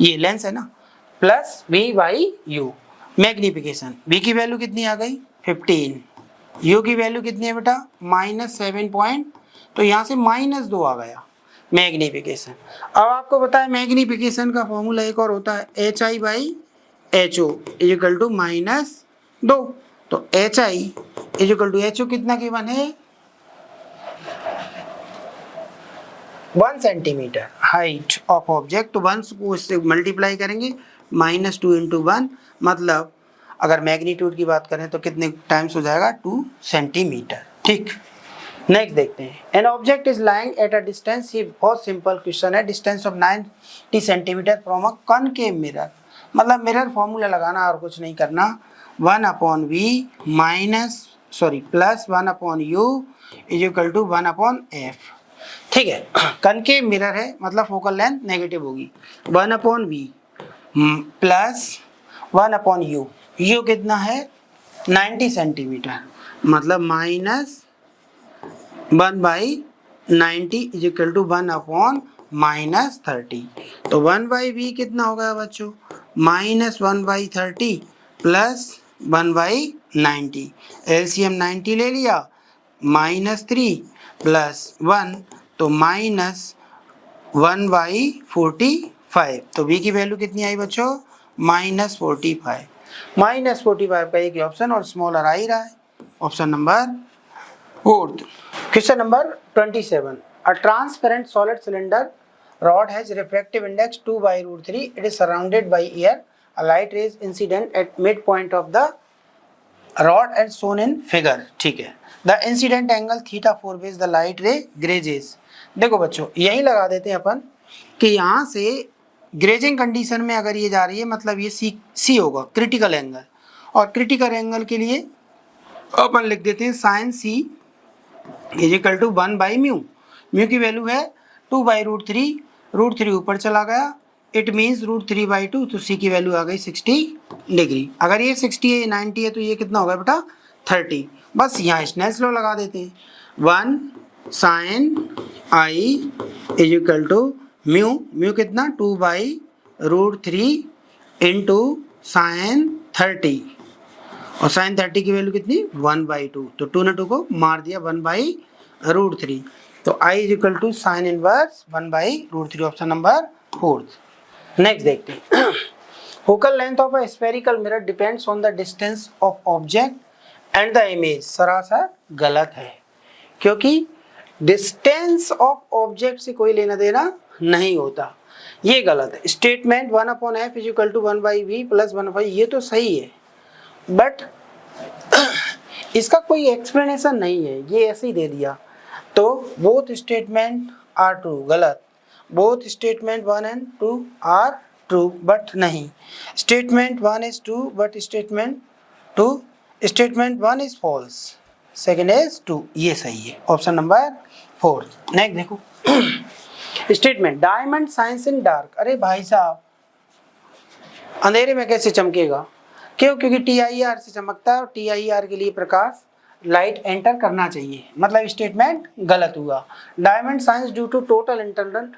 ये लेंस है ना, प्लस v/u, मैग्निफिकेशन, v की वैल्यू कितनी आ गई 15, u की वैल्यू कितनी है बेटा माइनस 7 तो यहाँ से -2 आ गया मैग्निफिकेशन। अब आपको पता है मैग्निफिकेशन का फॉर्मूला एक और होता है HI/HO इज इक्वल टू -2, तो HI is equal to HO कितना गिवन है 1 सेंटीमीटर हाइट ऑफ ऑब्जेक्ट, तो 1 को इससे मल्टीप्लाई करेंगे, -2 × 1, मतलब अगर मैग्नीट्यूड की बात करें तो कितने टाइम्स हो जाएगा 2 सेंटीमीटर। ठीक, नेक्स्ट देखते हैं, an object is lying at a distance, ये बहुत सिंपल क्वेश्चन है, distance of 90 centimetre from a concave mirror, मतलब मिरर फॉर्मूला लगाना और कुछ नहीं करना, 1/v plus 1/u is equal to 1/f। ठीक है, कनकेव मिरर है मतलब फोकल लेंथ नेगेटिव होगी, 1/v प्लस 1/u, u कितना है 90 सेंटीमीटर, मतलब माइनस 1/90 इज इक्वल टू 1/-30, तो 1/v कितना हो गया बच्चों माइनस 1/30 प्लस 1/90, एलसीएम 90 ले लिया, -3 प्लस 1, तो माइनस 1/45, तो v की वैल्यू कितनी आई बच्चों -45, -45 का एक ही ऑप्शन और स्मॉलर आ ही रहा है, option number 4। Question number 27, a transparent solid cylinder rod has refractive index 2/√3, it is surrounded by air, a light ray is incident at midpoint of the rod as shown in figure। ठीक है, the incident angle θ4 with the light ray grazes। देखो बच्चों यही लगा देते हैं अपन कि यहाँ से ग्रेजिंग कंडीशन में अगर ये जा रही है मतलब ये सी होगा क्रिटिकल एंगल, और क्रिटिकल एंगल के लिए अपन लिख देते हैं sine C is equal to 1/μ, mu की वैल्यू है 2/√3, √3 ऊपर चला गया, इट मीन्स √3/2, तो सी की वैल्यू आ गई 60 डिग्री। अगर ये 60 है 90 है तो ये कितना होगा बेटा 30, बस यहाँ स्नेल्स लॉ लगा देते हैं, 1 sine I is equal to mu कितना 2/√3 इंटू साइन 30, और साइन 30 की वैल्यू कितनी 1/2, तो 2 ने 2 को मार दिया 1/√3, तो I is equal to sine inverse 1/√3, option number 4। Next देखते हैं, focal length of a spherical mirror depends on the distance of object and the image, सरासर गलत है, क्योंकि डिस्टेंस ऑफ ऑब्जेक्ट से कोई लेना देना नहीं होता, ये गलत है। Statement 1/f is equal to 1/v plus 1/, ये तो सही है, बट इसका कोई एक्सप्लेनेशन नहीं है, ये ऐसे ही दे दिया, तो बोथ स्टेटमेंट आर ट्रू, गलत, both statement 1 and 2 are true, but नहीं, statement 1 is true but statement 1 is false, second is 2, ये सही है, ऑप्शन नंबर 4। नेक्स्ट देखो, statement diamond shines in dark, अरे भाई साहब अंधेरे में कैसे चमकेगा, क्यों, क्योंकि TIR से चमकता है और TIR के लिए प्रकाश लाइट एंटर करना चाहिए, मतलब स्टेटमेंट गलत हुआ। Diamond shines due to total internal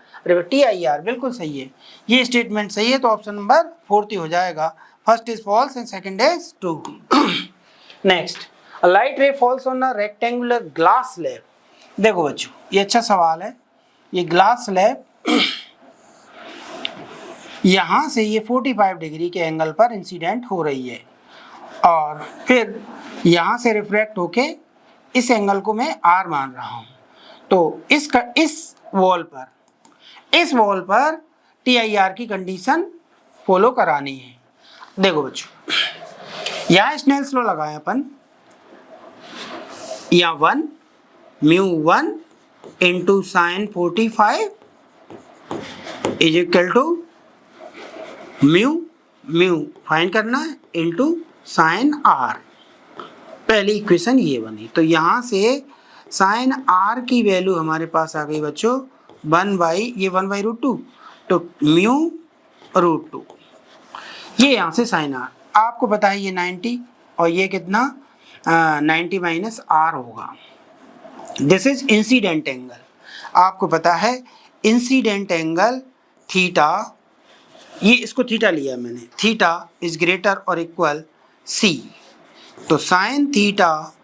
TIR बिल्कुल सही है, ये स्टेटमेंट सही है, तो ऑप्शन नंबर 4 ही हो जाएगा। First is false and second is true. Next, a light ray falls on a rectangular glass slab. देखो बच्चों, ये अच्छा सवाल है। ये ग्लास स्लैब यहाँ से ये 45 डिग्री के एंगल पर इंसिडेंट हो रही है और फिर यहाँ से रिफ्लेक्ट होके इस एंगल को मैं R मान रहा हूँ। तो इस वॉल पर TIR की कंडीशन फॉलो करानी है। देखो बच्चों, यहाँ स्नेल्स लॉ लगाए अपन, यहाँ 1 μ1 into sine 45 is equal to mu find करना है इंटू साइन R। पहली इक्वेशन ये बनी, तो यहाँ से साइन R की वैल्यू हमारे पास आ गई बच्चों 1/√2, तो μ√2। ये यहाँ से साइन R, आपको पता है ये 90 और ये कितना 90 माइनस R होगा। दिस इज इंसिडेंट एंगल, आपको पता है इंसिडेंट एंगल थीटा, ये इसको थीटा लिया मैंने, थीटा इज ग्रेटर और इक्वल C, तो sine theta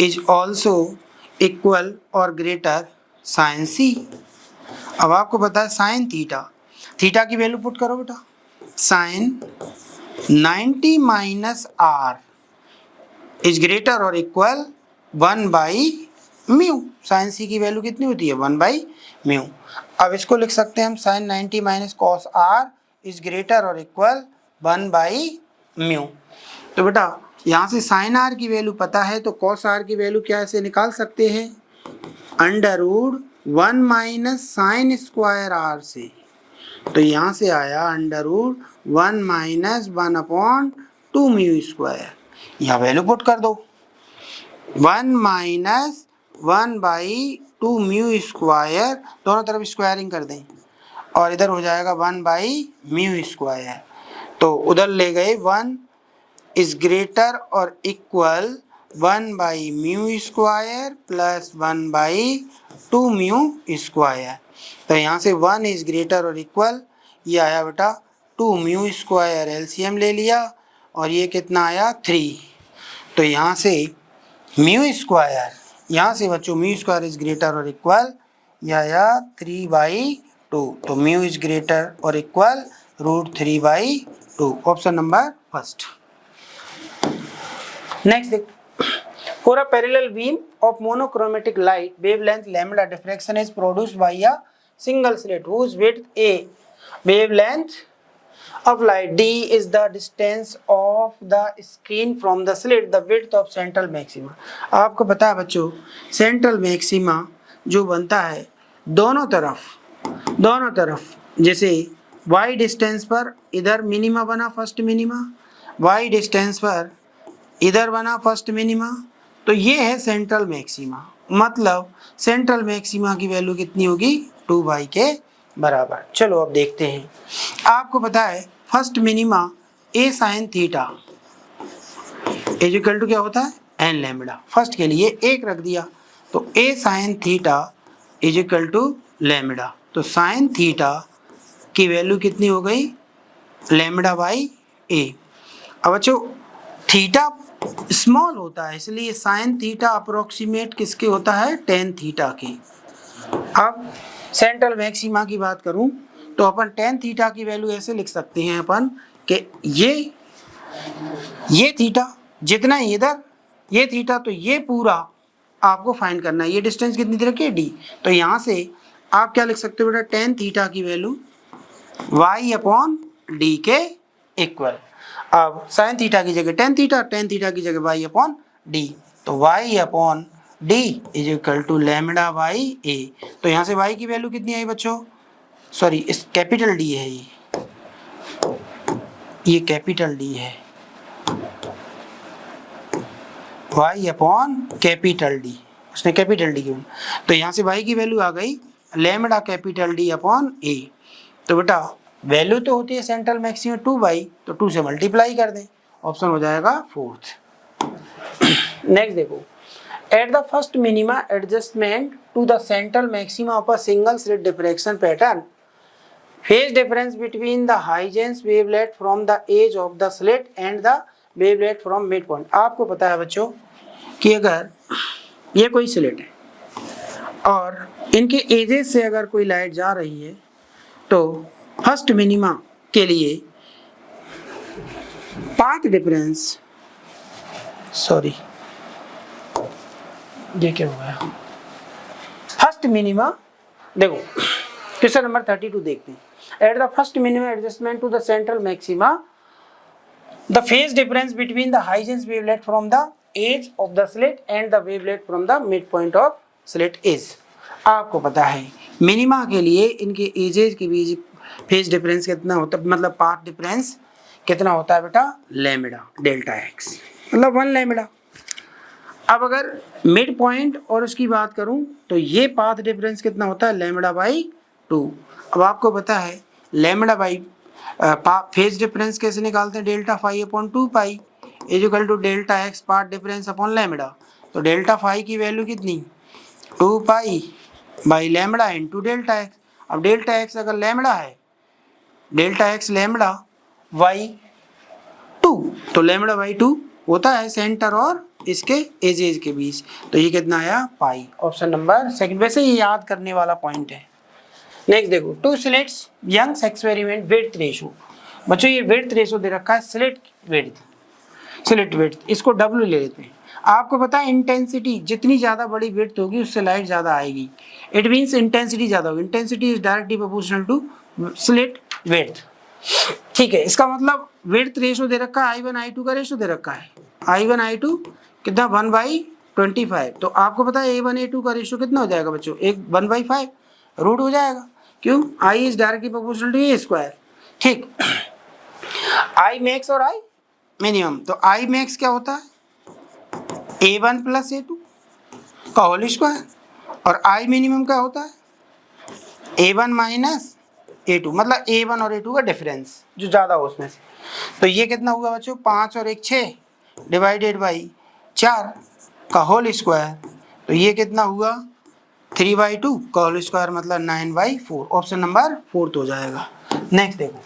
is also equal और ग्रेटर साइन C। अब आपको पता है साइन थीटा की वैल्यू पुट करो बेटा, sine 90 minus R is greater और इक्वल 1/μ। साइन C की वैल्यू कितनी होती है 1/μ। अब इसको लिख सकते हैं हम sine 90 minus cos R is greater और इक्वल 1/μ। तो बेटा यहाँ से साइन R की वैल्यू पता है, तो कॉस R की वैल्यू क्या ऐसे निकाल सकते हैं, √1 माइनस साइन स्क्वायर R से, तो यहाँ से आया √1 माइनस 1/2 म्यू स्क्वायर। यहाँ वैल्यू पुट कर दो, 1 माइनस 1/2 म्यू स्क्वायर, दोनों तरफ स्क्वायरिंग कर दें और इधर हो जाएगा 1/μ स्क्वायर। तो उधर ले गए 1 इज ग्रेटर और equal 1/μ square plus 1/2 mu square. तो यहाँ से 1 इज ग्रेटर और इक्वल, ये आया बेटा 2 म्यू स्क्वायर, एलसीएम ले लिया और ये कितना आया 3। तो यहाँ से म्यू स्क्वायर, यहाँ से बच्चों म्यू स्क्वायर इज ग्रेटर और इक्वल, यह आया 3/2, तो म्यू इज ग्रेटर और equal √3/2, option number first. Next देखो, for a parallel beam of monochromatic light wavelength lambda diffraction is produced by a single slit whose width A, wavelength of light D is the distance of the screen from the slit, the width of central maxima। आपको पता है बच्चों, central maxima जो बनता है दोनों तरफ जैसे y डिस्टेंस पर इधर मिनिमा बना फर्स्ट मिनिमा, y डिस्टेंस पर इधर बना फर्स्ट मिनिमा, तो ये है सेंट्रल मैक्सिमा। मतलब सेंट्रल मैक्सिमा की वैल्यू कितनी होगी 2y के बराबर। चलो अब देखते हैं, आपको पता है first minima a sine theta is equal to क्या होता है n लैम्बडा, फर्स्ट के लिए 1 रख दिया, तो a sine theta is equal to lambda, तो साइन थीटा की वैल्यू कितनी हो गई λ/a। अब बच्चों थीटा स्मॉल होता है, इसलिए साइन थीटा अप्रोक्सीमेट किसके होता है टेन थीटा के। अब सेंट्रल मैक्सिमा की बात करूं तो अपन टेन थीटा की वैल्यू ऐसे लिख सकते हैं अपन कि ये थीटा जितना इधर ये थीटा, तो ये पूरा आपको फाइंड करना है। ये डिस्टेंस कितनी दे रखी है d, तो यहाँ से आप क्या लिख सकते हो बेटा टेन थीटा की वैल्यू y/d के इक्वल। अब साइन थीटा की जगह टेन थीटा की जगह y/d, तो y/d is equal to λ/a। तो यहाँ से y की वैल्यू कितनी आई बच्चों, सॉरी इस कैपिटल D है, ये कैपिटल D है, y/कैपिटल D, उसने कैपिटल D क्यों, तो यहाँ से y की वैल्यू आ गई λ/D/a। तो बेटा वैल्यू तो होती है सेंट्रल मैक्सिमम 2y, तो 2 से मल्टीप्लाई कर दें, ऑप्शन हो जाएगा फोर्थ। नेक्स्ट देखो, At the first minima adjustment to the central maxima of a single slit diffraction pattern, phase difference between the Huygens wavelet from the edge of the slit and the wavelet from midpoint. आपको पता है बच्चों कि अगर ये कोई slit है और इनके एजेस से अगर कोई लाइट जा रही है तो फर्स्ट मिनिमा के लिए पाथ डिफरेंस, सॉरी ये क्या हुआ है, फर्स्ट मिनिमा, देखो क्वेश्चन नंबर 32 देखते हैं। At the first minima adjustment to the central maxima the phase difference between the Huygens wavelet from the edge of the slit and the wavelet from the mid point of slit is. आपको पता है minima के लिए इनके edges के बीच phase difference कितना होता है, मतलब पाथ डिफरेंस कितना होता है बेटा, लैम्डा डेल्टा एक्स, मतलब 1 लैम्डा। अब अगर मिड पॉइंट और उसकी बात करूं तो ये पाथ डिफरेंस कितना होता है, लैम्डा बाई 2। अब आपको पता है लैम्डा बाई फेज डिफरेंस कैसे निकालते हैं, delta phi upon 2 pi is equal to delta X path difference upon lambda. तो डेल्टा फाई की वैल्यू कितनी, 2 pi by lambda into delta X. अब डेल्टा एक्स अगर लैम्डा है, डेल्टा एक्स लैम्डा बाई 2, तो लैम्डा बाई 2 होता है centre और इसके एजेज के बीच, तो ये कितना आया, पाई। ऑप्शन नंबर सेकंड, वैसे ये याद करने वाला पॉइंट है। नेक्स्ट देखो, two slits Young's experiment width ratio. बच्चों ये विड्थ रेशो दे रखा है, स्लिट विड्थ, इसको W ले लेते हैं। आपको पता है इंटेंसिटी जितनी ज्यादा बड़ी विड्थ होगी उससे लाइट ज्यादा आएगी, इट मीन्स इंटेंसिटी ज्यादा होगी। Intensity is directly proportional to slit width, ठीक है। इसका मतलब विड्थ रेशो दे रखा है, I1 I2 का रेशो दे रखा है, I1 I2 कितना 1/25। तो आपको पता है A1 A2 का रेशो कितना हो जाएगा बच्चों, 1/5 रूट हो जाएगा, क्यों, I is directly proportional to A square, ठीक। I मैक्स और I मिनिमम, तो I मैक्स क्या होता है, A1 प्लस A2 का होल स्क्वायर, और I मिनिमम क्या होता है, A1 माइनस A2, मतलब A1 और A2 का डिफरेंस जो ज़्यादा हो उसमें से। तो ये कितना हुआ बच्चों, 5 और 1 6 डिवाइडेड बाई 4 का होल स्क्वायर, तो ये कितना हुआ 3/2 का होल स्क्वायर, मतलब 9/4। ऑप्शन नंबर 4 हो जाएगा। नेक्स्ट देखो,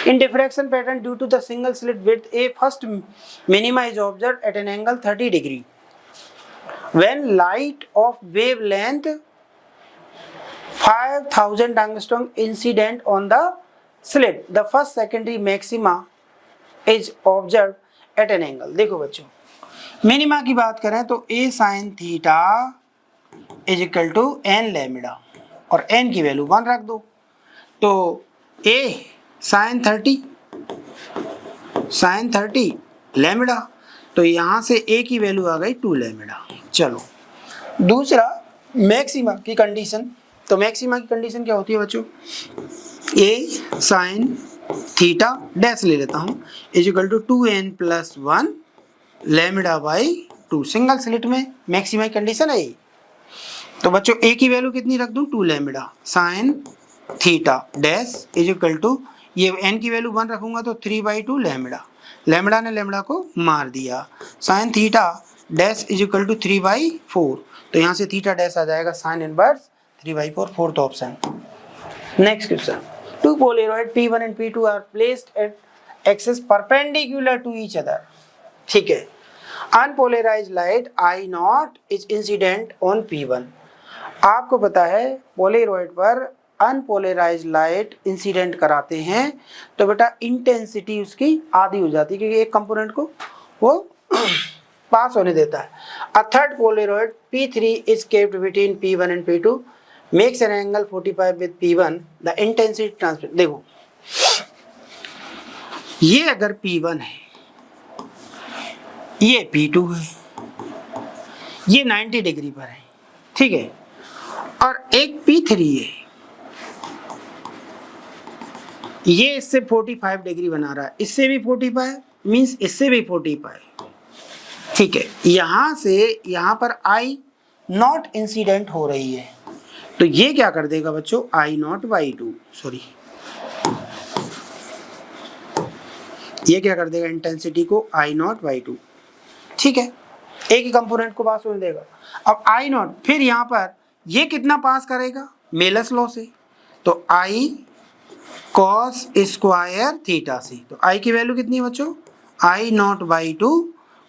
in diffraction pattern due to the single slit width a first minima is observed at an angle 30 degree when light of wave length 5000 angstrom incident on the slit, the first secondary maxima is observed at an angle। देखो बच्चों, minima की बात करें तो a sin theta is equal to n lambda, और n की वैल्यू 1 रख दो, तो a sin 30 लैम्डा, तो यहाँ से a की वैल्यू आ गई 2 लैम्डा। चलो दूसरा मैक्सिमा की कंडीशन, तो मैक्सिमा की कंडीशन क्या होती है बच्चों, a sin थीटा डैश ले लेता हूँ is equal to 2n plus 1 lambda by 2। Single slit में मैक्सिमा की कंडीशन है ये। तो बच्चों a की वैल्यू कितनी रख दूँ, 2 lambda sin theta dash is equal to, ये n की वैल्यू 1 रखूंगा तो 3/2 लैम्डा, लैम्डा ने लैम्डा को मार दिया, sin theta dash is equal to 3/4, तो यहाँ से थीटा डैश आ जाएगा sin inverse 3/4, fourth option. Next question, two polaroid P1 and P2 are placed at axis perpendicular to each other, ठीक है। Unpolarised light I0 is incident on P1। आपको पता है पोलराइड पर अनपोलराइज्ड लाइट इंसिडेंट कराते हैं तो बेटा इंटेंसिटी उसकी आधी हो जाती है, क्योंकि एक कंपोनेंट को वो पास होने देता है। A third Polaroid P3 is kept between P1 and P2 makes an angle 45 with P1, the intensity transfer। देखो ये अगर P1 है, ये P2 है, ये 90 डिग्री पर है, ठीक है, और एक P3 है, ये इससे 45 डिग्री बना रहा है, इससे भी 45 मीन्स इससे भी 45, ठीक है। यहां से यहां पर I नॉट इंसिडेंट हो रही है, तो ये क्या कर देगा बच्चों, I0/2, सॉरी ये क्या कर देगा इंटेंसिटी को I0/2, ठीक है। एक ही कंपोनेंट को पास होने देगा। अब आई नॉट, फिर यहाँ पर ये कितना पास करेगा मेलस लॉ से, तो आई कॉस स्क्वायर थीटा से। तो आई की वैल्यू कितनी है बच्चों, I nought by two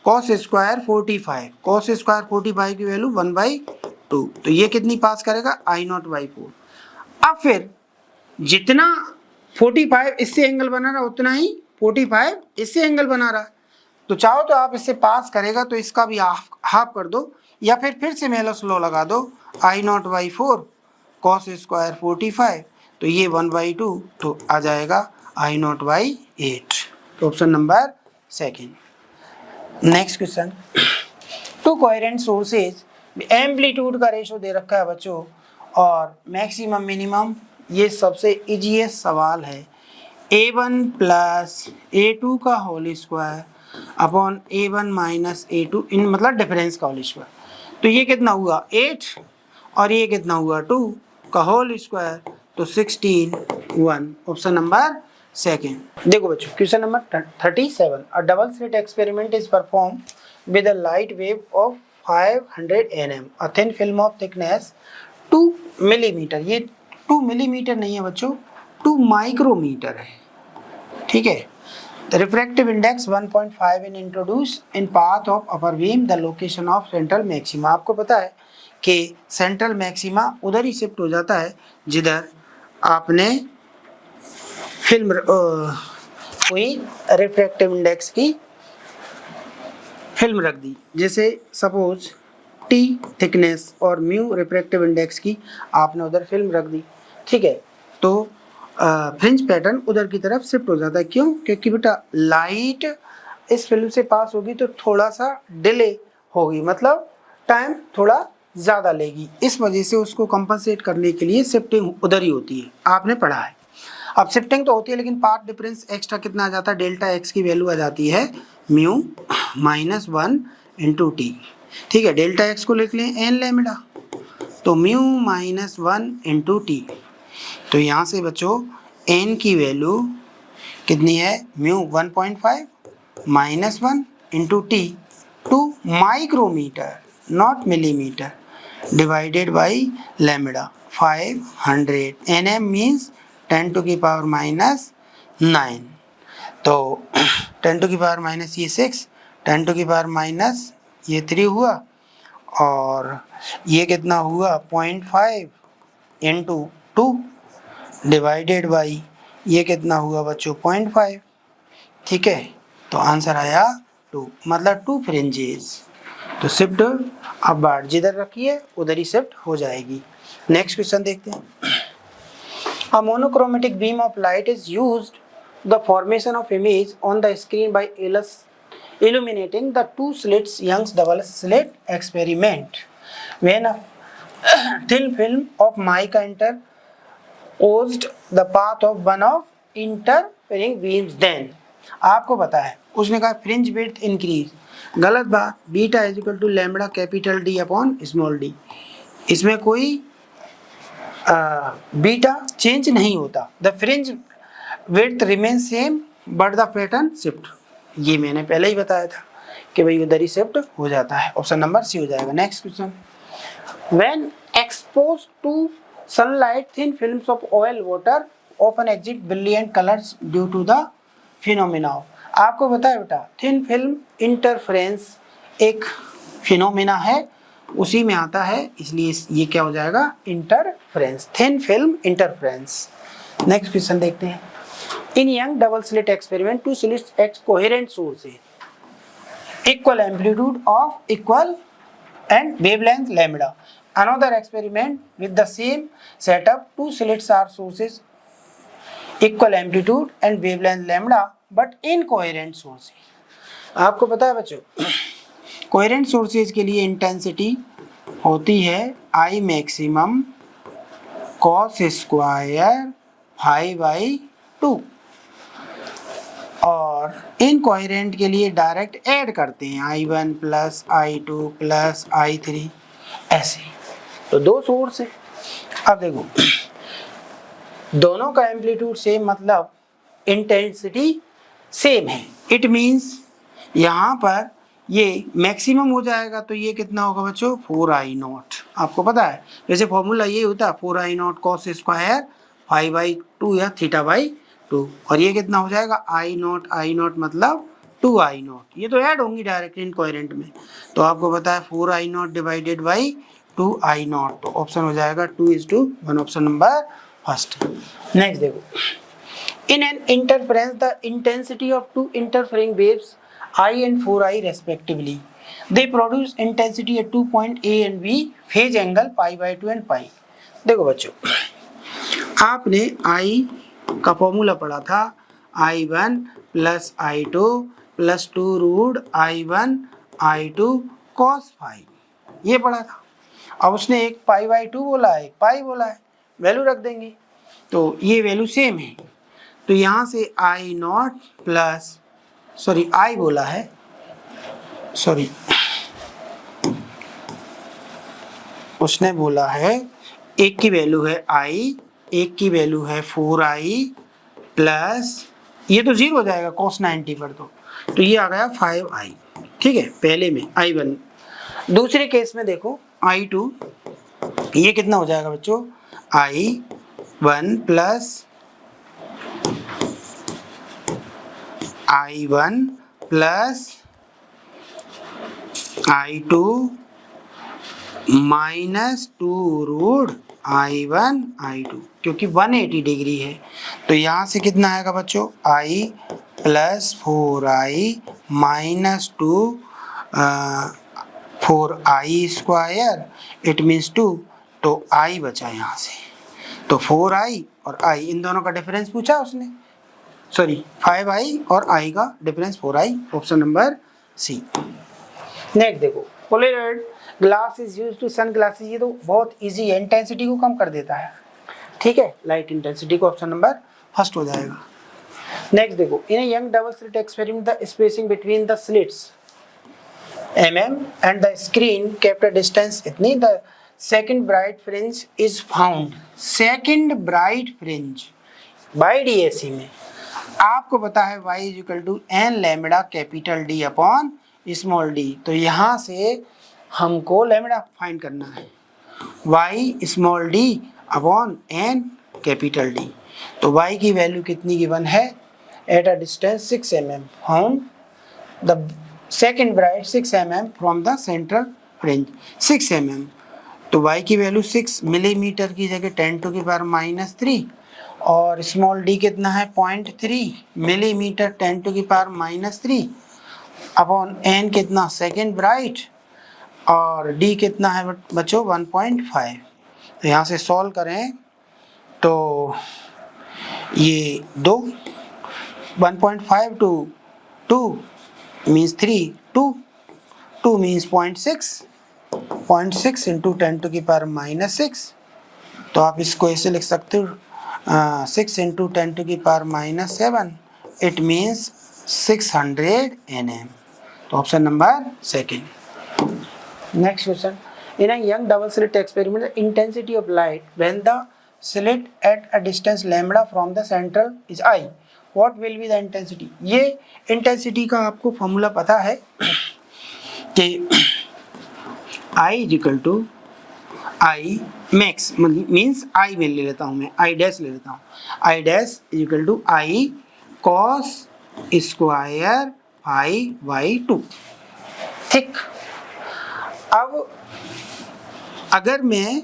cos square 45, cos square 45 की वैल्यू 1/2, तो ये कितनी पास करेगा आई नॉट बाई 4। अब फिर जितना 45 इससे एंगल बना रहा उतना ही 45 इससे एंगल बना रहा है, तो चाहो तो आप इससे पास करेगा तो इसका भी हाफ कर दो, या फिर से मेलस लॉ लगा दो, आई नॉट बाई 4 कॉस स्क्वायर 45, तो ये 1/2, तो आ जाएगा आई नॉट बाई 8। तो option number second. Next question, to coherent sources, amplitude का रेशो दे रखा है बच्चों और मैक्सिमम मिनिमम, ये सबसे इजीएस्ट सवाल है। a1 प्लस a2 का whole square upon a1 minus a2 इन मतलब डिफरेंस का होल स्क्वायर, तो ये कितना हुआ 8 और ये कितना हुआ 2 का होल स्क्वायर, तो 16 1, ऑप्शन नंबर सेकेंड। देखो बच्चों question number 37, a double slit experiment is perform with a light wave of 500 nm, a thin film of thickness 2 millimetre, ये 2 मिलीमीटर नहीं है बच्चों, 2 माइक्रोमीटर है, ठीक है। The refractive index 1.5 in introduced in path of upper beam, the location of central maxima। आपको पता है कि सेंट्रल मैक्सिमा उधर ही शिफ्ट हो जाता है जिधर आपने फिल्म कोई रिफ्रैक्टिव इंडेक्स की फिल्म रख दी, जैसे सपोज टी थिकनेस और म्यू रिफ्रैक्टिव इंडेक्स की आपने उधर फिल्म रख दी, ठीक है, तो फ्रिंज पैटर्न उधर की तरफ शिफ्ट हो जाता है। क्यों? क्योंकि बेटा लाइट इस फिल्म से पास होगी तो थोड़ा सा डिले होगी, मतलब टाइम थोड़ा ज़्यादा लेगी, इस वजह से उसको कंपनसेट करने के लिए शिफ्टिंग उधर ही होती है, आपने पढ़ा है। अब शिफ्टिंग तो होती है लेकिन पाथ डिफरेंस एक्स्ट्रा कितना आ जाता है, डेल्टा एक्स की वैल्यू आ जाती है म्यू माइनस 1 इंटू टी, ठीक है। डेल्टा एक्स को लिख लें एन लैम्डा, तो म्यू माइनस 1 इंटू टी, तो यहाँ से बच्चों n की वैल्यू कितनी है, mu 1.5 minus 1 into t 2 micrometre not millimetre divided by lambda 500 nm means 10 to की पावर माइनस 9, तो 10 टू की पावर माइनस ये 6, 10 टू की पावर माइनस ये 3 हुआ, और ये कितना हुआ 0.5 इंटू 2 डिवाइडेड बाई ये कितना हुआ बच्चों 0.5, ठीक है। तो आंसर आया 2, मतलब 2 फ्रिंजेस। तो शिफ्ट अब बार जिधर रखिए उधर ही शिफ्ट हो जाएगी। नेक्स्ट क्वेश्चन देखते हैं। A monochromatic beam of light is used the formation of image on the screen by illuminating the two slits Young's double slit experiment when a thin film of mica interposed the path of one of interfering beams, then आपको पता है उसने कहा fringe width increase, गलत बात, beta is equal to lambda capital D upon small d, इसमें कोई beta change नहीं होता, the fringe width remain same but the pattern shift, ये मैंने पहले ही बताया था कि भाई उधर ही शिफ्ट हो जाता है, ऑप्शन नंबर सी हो जाएगा। Next question, when exposed to sunlight thin films of oil water often exit brilliant colours due to the phenomena of, आपको पता है बेटा थिन फिल्म इंटरफेरेंस एक फिनोमिना है, उसी में आता है, इसलिए ये क्या हो जाएगा interference, thin film interference. Next question देखते हैं। In young double slit experiment, two slits at coherent sources, equal amplitude of equal and wavelength lambda. Another experiment with the same setup, two slits are sources, equal amplitude and wavelength lambda, but incoherent sources. आपको पता है बच्चों coherent sources के लिए intensity होती है I maximum cos square 5/2, और incoherent के लिए डायरेक्ट ऐड करते हैं I1 plus I2 plus I3 ऐसे, तो दो सोर्स है। अब देखो दोनों का एम्पलीट्यूड सेम मतलब इंटेंसिटी सेम है, इट मीन्स यहाँ पर ये मैक्सिमम हो जाएगा तो ये कितना होगा बच्चों 4i0। आपको पता है वैसे फॉर्मूला ये होता है 4i0 cos स्क्वायर 5/2 या θ/2 और ये कितना हो जाएगा i0 मतलब 2i0। ये तो ऐड होंगी डायरेक्ट इनकोहेरेंट में। तो आपको पता है 4i0 डिवाइडेड बाई 2i0 तो ऑप्शन हो जाएगा 2:1 ऑप्शन नंबर फर्स्ट। नेक्स्ट देखो in an interference the intensity of two interfering waves I and 4i respectively they produce intensity at 2 point A and B phase angle pi/2 and pi। देखो बच्चों आपने I का formula पढ़ा था I1 plus I2 plus 2 root I1 I2 cos phi ये पढ़ा था। अब उसने एक pi/2 बोला है एक पाई बोला है वैल्यू रख देंगे तो ये वैल्यू सेम है तो यहाँ से I0 प्लस I बोला है उसने बोला है एक की वैल्यू है I एक की वैल्यू है 4i प्लस ये तो 0 हो जाएगा cos 90 पर तो ये आ गया 5i। ठीक है पहले में I1। दूसरे केस में देखो I2 ये कितना हो जाएगा बच्चों I1 plus I1 plus I2 minus 2 root I1 I2 क्योंकि 180 डिग्री है तो यहाँ से कितना आएगा बच्चों I plus 4i minus 2 4i square it means 2 तो I बचा यहाँ से तो 4i और I इन दोनों का डिफरेंस पूछा उसने 5i और I का difference 4i option number C. Next देखो polarised glass is used to sun glasses ये तो बहुत इजी है इंटेंसिटी को कम कर देता है। ठीक है लाइट इंटेंसिटी को ऑप्शन नंबर फर्स्ट हो जाएगा। नेक्स्ट देखो in a Young double slit experiment the spacing between the slits mm and the screen kept a distance इतनी the second bright fringe is found second bright fringe by DAC में आपको पता है y is equal to n lambda capital D upon small d तो यहाँ से हमको lambda find करना है y small d upon n capital D तो y की वैल्यू कितनी गिवन है at a distance 6 mm found the second bright 6 mm from the central fringe 6 mm तो y की वैल्यू 6 मिलीमीटर की जगह 10⁻³ और स्मॉल d कितना है 0.3 मिलीमीटर 10⁻³ अपॉन n कितना सेकेंड ब्राइट और d कितना है बच्चों 1.5 तो यहाँ से सॉल्व करें तो ये 1.5 to 2 means 3 2 means 0.6 into 10⁻⁻6 तो आप इसको ऐसे लिख सकते हो 6 into 10⁻⁻7 it means 600 nm तो option number second. Next question in a Young double slit experiment the intensity of light when the slit at a distance lambda from the central is I what will be the intensity. ये इंटेंसिटी का आपको formula पता है कि I is equal to I max means I ले लेता हूँ मैं I डैश ले लेता हूँ I dash is equal to I cos square π/2। ठीक अब अगर मैं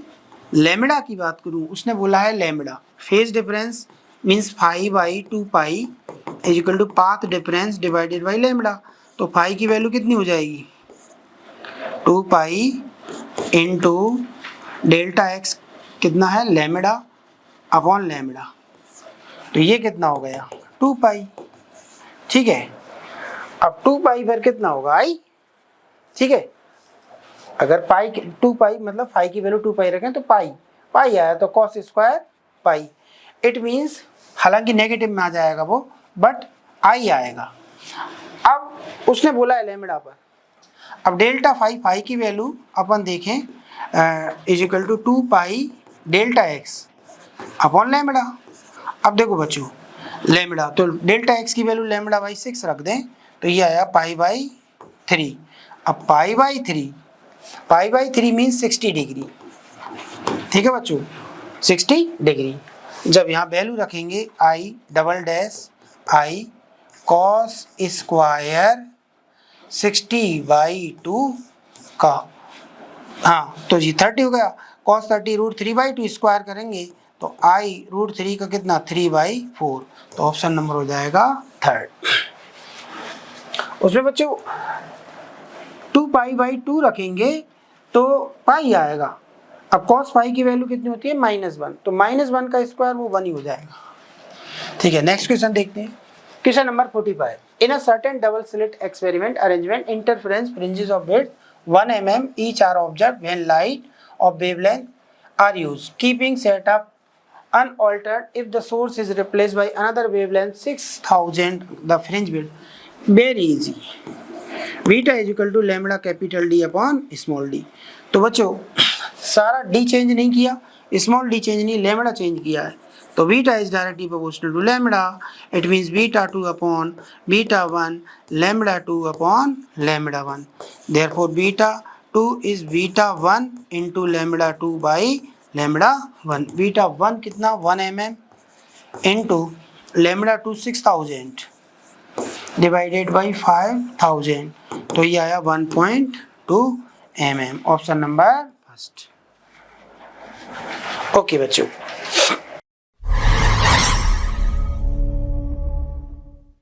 लैम्बडा की बात करूँ उसने बोला है lambda phase difference means 5/2 pi is equal to path difference divided by lambda तो फाई की वैल्यू कितनी हो जाएगी 2 पाई इंटू डेल्टा एक्स कितना है लैम्बडा अपॉन लैम्बडा तो ये कितना हो गया 2 पाई। ठीक है अब 2 पाई पर कितना होगा I। ठीक है अगर पाई 2 पाई मतलब फाई की वैल्यू 2 पाई रखें तो पाई आया तो cos square pi it means हालांकि नेगेटिव में आ जाएगा वो बट I आएगा। अब उसने बोला है लैम्बडा पर अब डेल्टा फाई की वैल्यू अपन देखें is equal to 2 pi delta x upon lambda. अब देखो बच्चों लैम्बडा तो डेल्टा एक्स की वैल्यू लैम्बडा बाई 6 रख दें तो ये आया π/3 अब पाई बाई 3 मीन्स 60 डिग्री, ठीक है बच्चों, 60 डिग्री। जब यहाँ वैल्यू रखेंगे I double dash I cos square 60/2 का, हाँ तो जी 30 हो गया, कॉस 30 √3/2 स्क्वायर करेंगे तो आई √3 का कितना 3/4, तो ऑप्शन नंबर हो जाएगा थर्ड। उसमें बच्चों 2π/2 रखेंगे तो पाई आएगा। अब cos पाई की वैल्यू कितनी होती है -1, तो -1 का स्क्वायर वो 1 ही हो जाएगा, ठीक है। नेक्स्ट क्वेश्चन देखते हैं, question number 45। In a certain double slit experiment arrangement interference fringes of width 1 mm each are observed when light of wavelength are used, keeping setup unaltered. If the source is replaced by another wavelength 6000, the fringe width, very easy, beta is equal to lambda capital D upon small d. तो बच्चों सारा D change नहीं किया, small d change नहीं, lambda change किया है, तो beta is directly proportional to lambda, it means beta 2 upon beta 1 lambda 2 upon lambda 1, therefore beta 2 is beta 1 into lambda 2 by lambda 1। Beta 1 कितना 1 mm into lambda 2 6000 divided by 5000, तो ये आया 1.2 mm, option number first. Okay बच्चों।